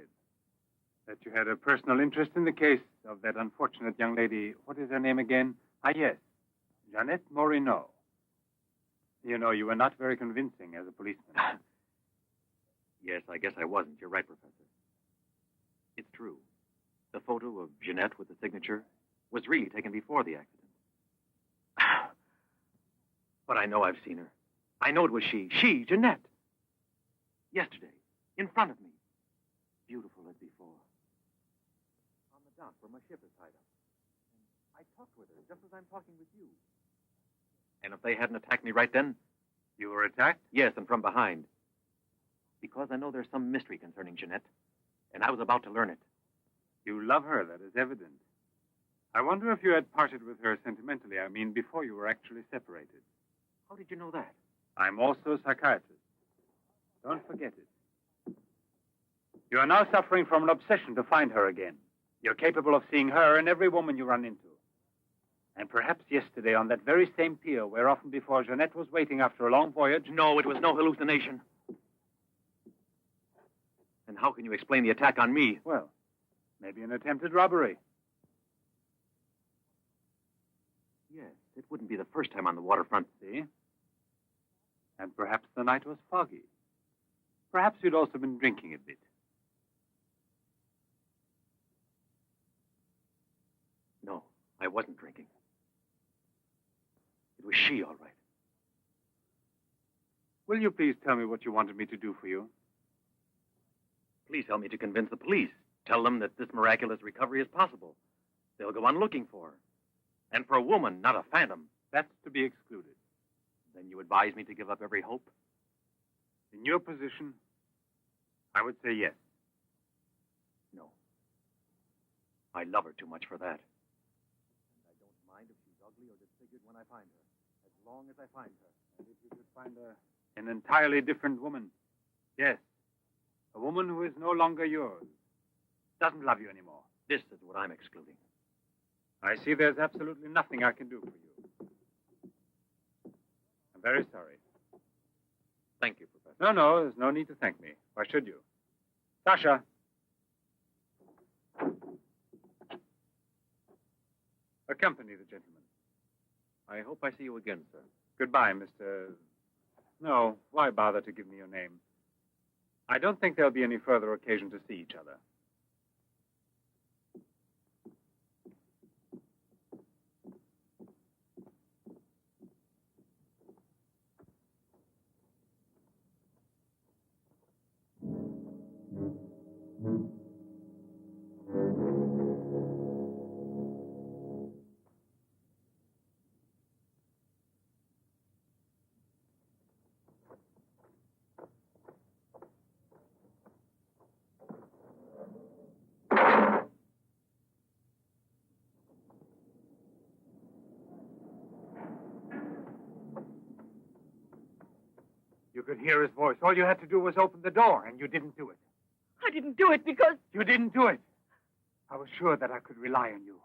That you had a personal interest in the case of that unfortunate young lady. What is her name again? Ah, yes. Jeanette Morino. You know, you were not very convincing as a policeman. Yes, I guess I wasn't. You're right, Professor. It's true. The photo of Jeanette with the signature was really taken before the accident. But I know I've seen her. I know it was she, Jeanette. Yesterday, in front of me. Beautiful as before. On the dock where my ship is tied up. And I talked with her just as I'm talking with you. And if they hadn't attacked me right then... You were attacked? Yes, and from behind. Because I know there's some mystery concerning Jeanette, and I was about to learn it. You love her, that is evident. I wonder if you had parted with her sentimentally, I mean, before you were actually separated. How did you know that? I'm also a psychiatrist. Don't forget it. You are now suffering from an obsession to find her again. You're capable of seeing her and every woman you run into. And perhaps yesterday on that very same pier where often before Jeanette was waiting after a long voyage... No, it was no hallucination. And how can you explain the attack on me? Well, maybe an attempted robbery. Yes, it wouldn't be the first time on the waterfront. See? And perhaps the night was foggy. Perhaps you'd also been drinking a bit. No, I wasn't drinking. It was she, all right. Will you please tell me what you wanted me to do for you? Please help me to convince the police. Tell them that this miraculous recovery is possible. They'll go on looking for her. And for a woman, not a phantom. That's to be excluded. Then you advise me to give up every hope? In your position, I would say yes. No. I love her too much for that. And I don't mind if she's ugly or disfigured when I find her. As long as I find her. And if you could find an entirely different woman. Yes. A woman who is no longer yours. Doesn't love you anymore. This is what I'm excluding. I see there's absolutely nothing I can do for you. I'm very sorry. Thank you, Professor. No, there's no need to thank me. Why should you? Sasha. Accompany the gentleman. I hope I see you again, sir. Goodbye, Mr... No, why bother to give me your name? I don't think there'll be any further occasion to see each other. You could hear his voice. All you had to do was open the door, and you didn't do it. I didn't do it because... You didn't do it. I was sure that I could rely on you.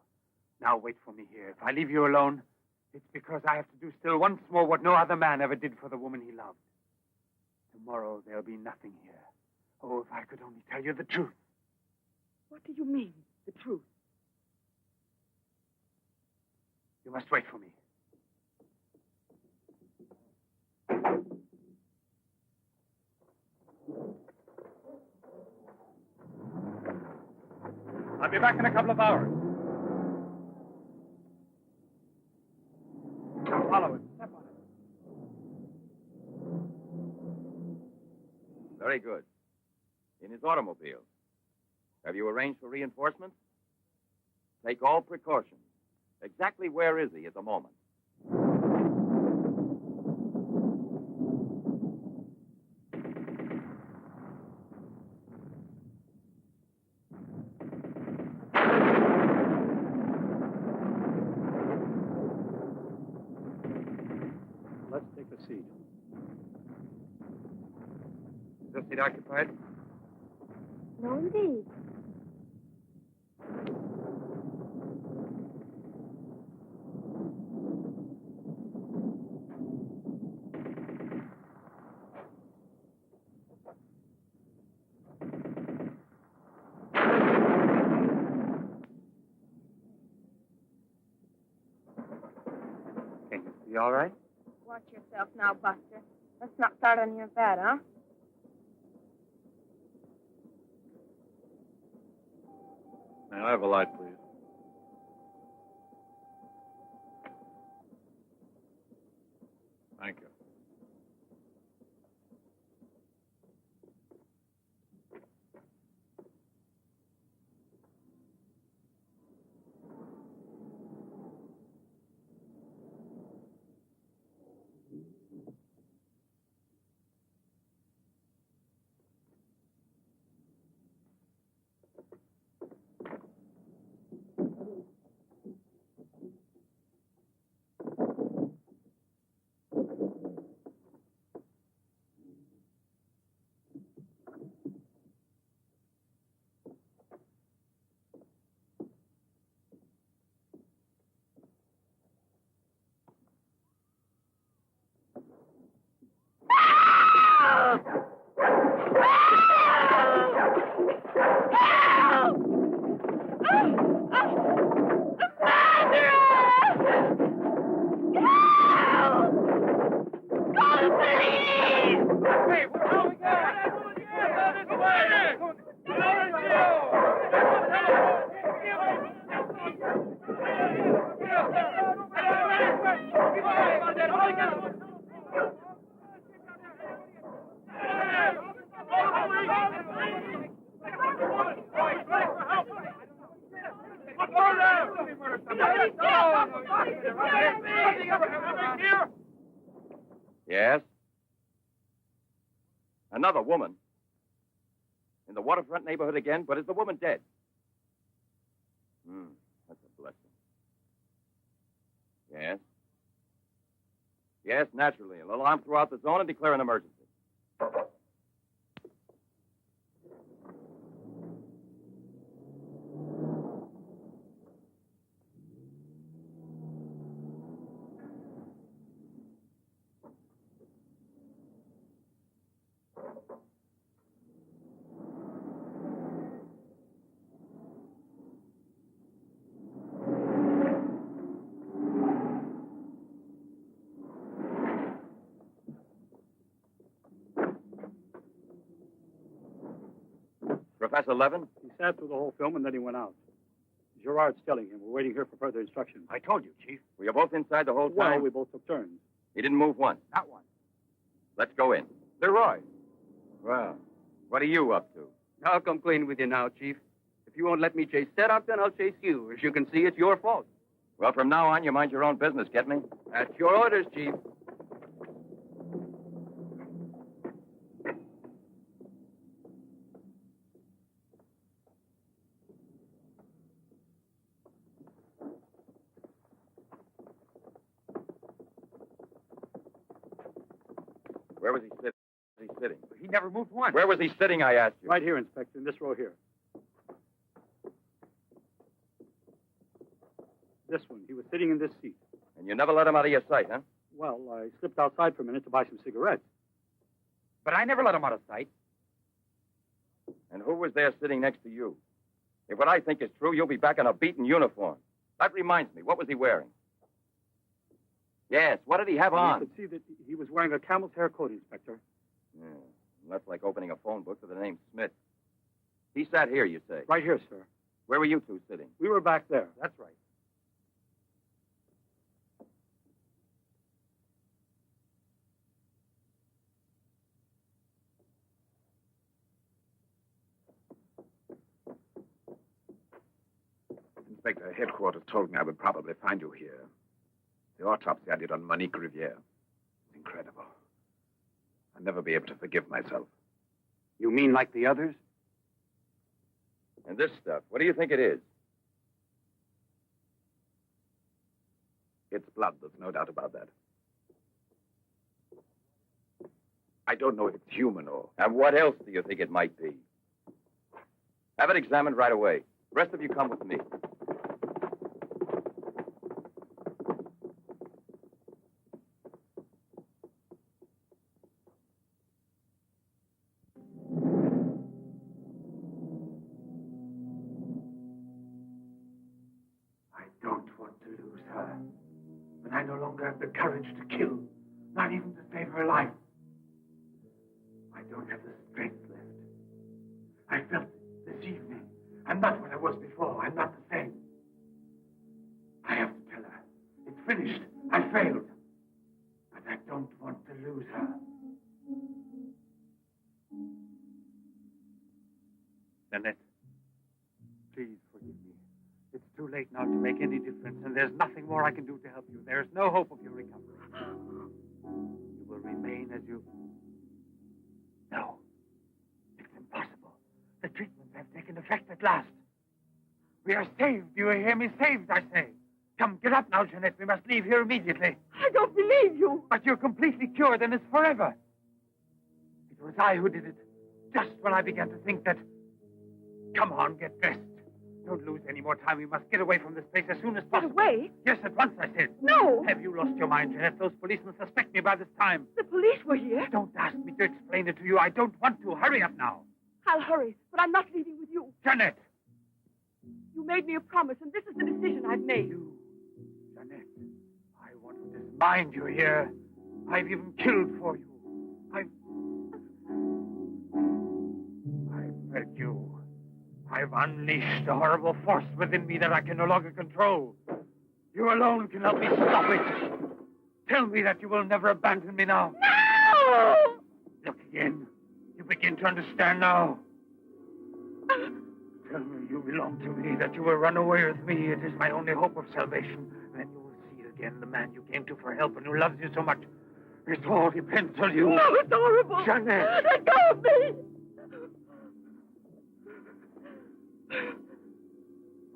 Now wait for me here. If I leave you alone, it's because I have to do still once more what no other man ever did for the woman he loved. Tomorrow there'll be nothing here. Oh, if I could only tell you the truth. What do you mean, the truth? You must wait for me. I'll be back in a couple of hours. Follow it. Step on it. Very good. In his automobile. Have you arranged for reinforcements? Take all precautions. Exactly where is he at the moment? Let's take a seat. Is this seat occupied? No, indeed. Can you see all right? Watch yourself now, Buster. Let's not start on your bed, huh? May I have a light, please? Thank you. Yes? Another woman? In the waterfront neighborhood again? But is the woman dead? That's a blessing. Yes? Yes, naturally. An alarm throughout the zone and declare an emergency. Professor Levin? He sat through the whole film and then he went out. Gerard's telling him. We're waiting here for further instructions. I told you, Chief. Were you both inside the whole time? Well, we both took turns. He didn't move once. Not one. Let's go in. Leroy. Well, what are you up to? I'll come clean with you now, Chief. If you won't let me chase Setup, then I'll chase you. As you can see, it's your fault. Well, from now on, you mind your own business, get me? At your orders, Chief. Where was he sitting? He never moved once. Where was he sitting, I asked you? Right here, Inspector, in this row here. This one. He was sitting in this seat. And you never let him out of your sight, huh? Well, I slipped outside for a minute to buy some cigarettes. But I never let him out of sight. And who was there sitting next to you? If what I think is true, you'll be back in a beaten uniform. That reminds me, what was he wearing? Yes, what did he have on? You could see that he was wearing a camel's hair coat, Inspector. Yeah, that's like opening a phone book with the name Smith. He sat here, you say? Right here, sir. Where were you two sitting? We were back there. That's right. Inspector, headquarters told me I would probably find you here. The autopsy I did on Monique Riviere. It's incredible. I'll never be able to forgive myself. You mean like the others? And this stuff, what do you think it is? It's blood, there's no doubt about that. I don't know if it's human or... And what else do you think it might be? Have it examined right away. The rest of you come with me. I no longer have the courage to kill, not even to save her life. I don't have the strength left. I felt it this evening. I'm not what I was before. I'm not the same. I have to tell her. It's finished. I failed. But I don't want to lose her. Jeanette, please forgive me. It's too late now to make any difference, and there's nothing more I can do to help you. There's no hope of your recovery. You will remain as you... No. It's impossible. The treatments have taken effect at last. We are saved. Do you hear me? Saved, I say. Come, get up now, Jeanette. We must leave here immediately. I don't believe you. But you're completely cured, and it's forever. It was I who did it, just when I began to think that... Come on, get dressed. Don't lose any more time. We must get away from this place as soon as possible. Get away? Yes, at once, I said. No! Have you lost your mind, Jeanette? Those policemen suspect me by this time. The police were here? Don't ask me to explain it to you. I don't want to. Hurry up now. I'll hurry, but I'm not leaving with you. Jeanette! You made me a promise, and this is the decision I've made. Jeanette, I want to dismind you here. I've even killed for you. I beg you. I've unleashed a horrible force within me that I can no longer control. You alone can help me stop it. Tell me that you will never abandon me now. No! Look again. You begin to understand now. Tell me you belong to me, that you will run away with me. It is my only hope of salvation. Then you will see again the man you came to for help and who loves you so much. It all depends on you. No, it's horrible. Jeanette. Let go of me.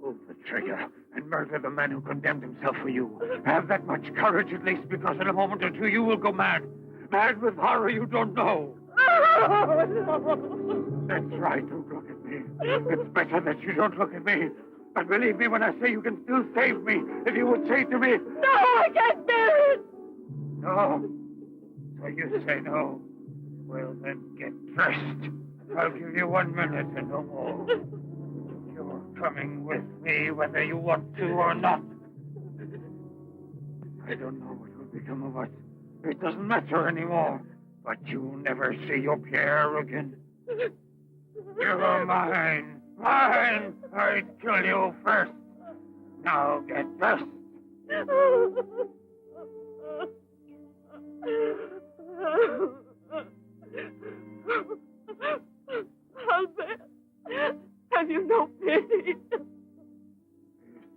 Pull the trigger and murder the man who condemned himself for you. Have that much courage at least, because in a moment or two you will go mad. Mad with horror you don't know. Oh, no. That's right, don't look at me. It's better that you don't look at me. But believe me when I say you can still save me, if you would say to me... No, I can't bear it. No. So you say no. Well, then get dressed. I'll give you 1 minute and no more. You're coming with me whether you want to or not. I don't know what will become of us. It doesn't matter anymore. But you'll never see your Pierre again. You're mine. Mine! I'd kill you first. Now get dressed. Albert, have you no pity?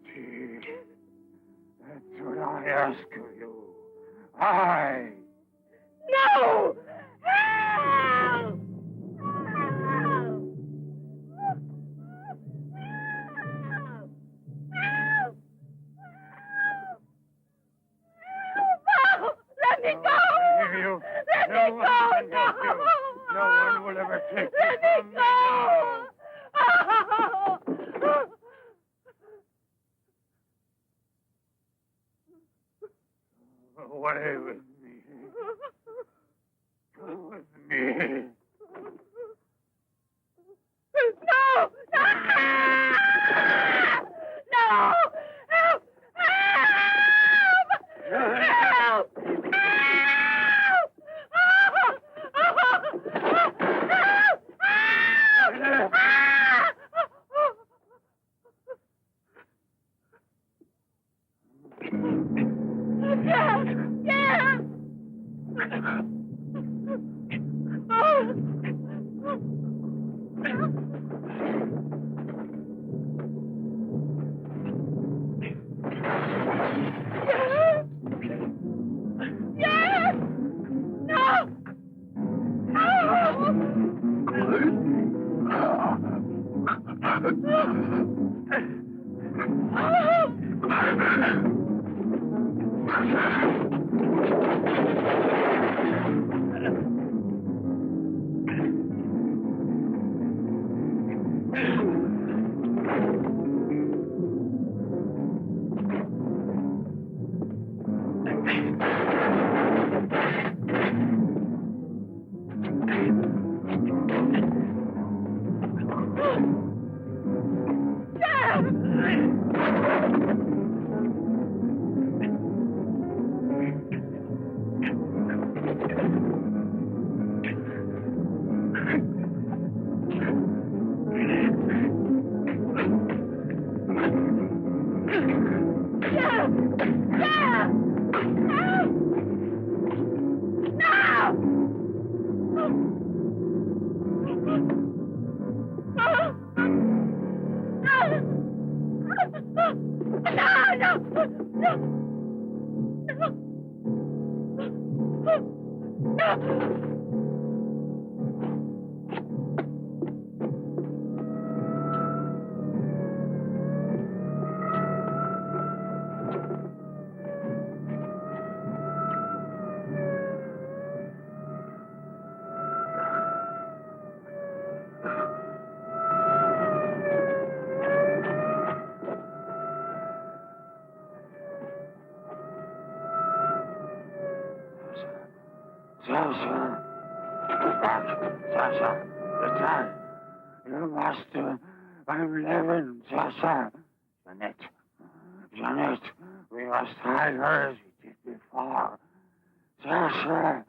Pity? That's what I ask of you. I... No! Help! Let me go! Hear you? Let me go! No! No one will ever take you Let me from go! Away with me. Go with me. No! No! No! Help! Help! Help! Sasha. Back, Sasha. The time. You must. I'm leaving, Sasha. Jeanette, we must hide her as we did before. Sasha.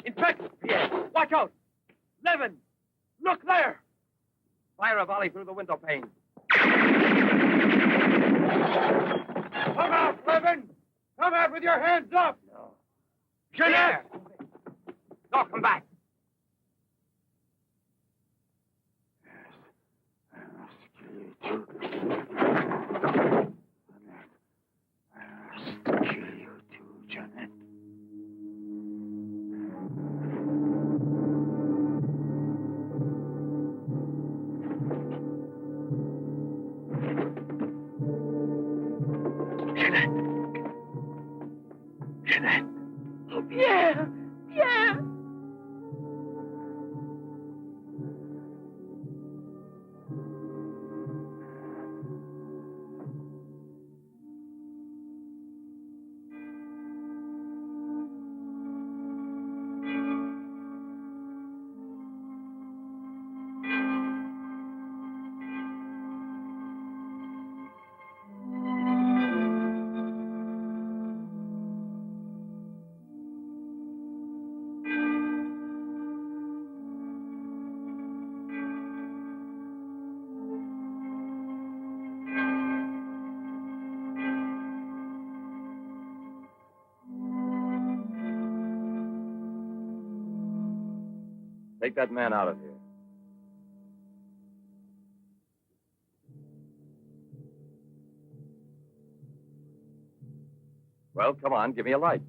Inspector! Yes. Watch out! Levin! Look there! Fire a volley through the window pane. Come out, Levin! Come out with your hands up! No. Jeanette! No, come back. I must kill you, too. I must kill you, too, Jeanette. Jeanette. Oh, Pierre! Pierre! Take that man out of here. Well, come on, give me a light.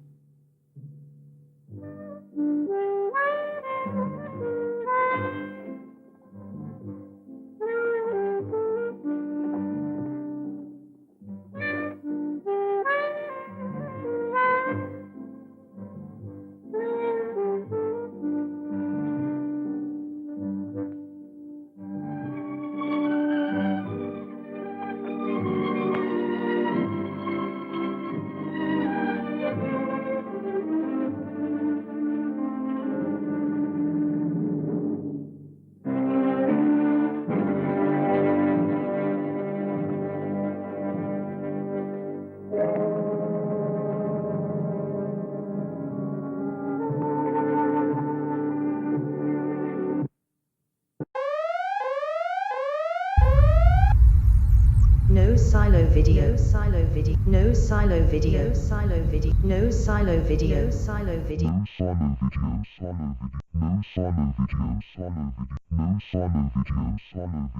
No silo video, silo video, no silo video, silo video, no silo video, silo video, no silo video, silo video, no silo video, silo video, no silo video, silo video.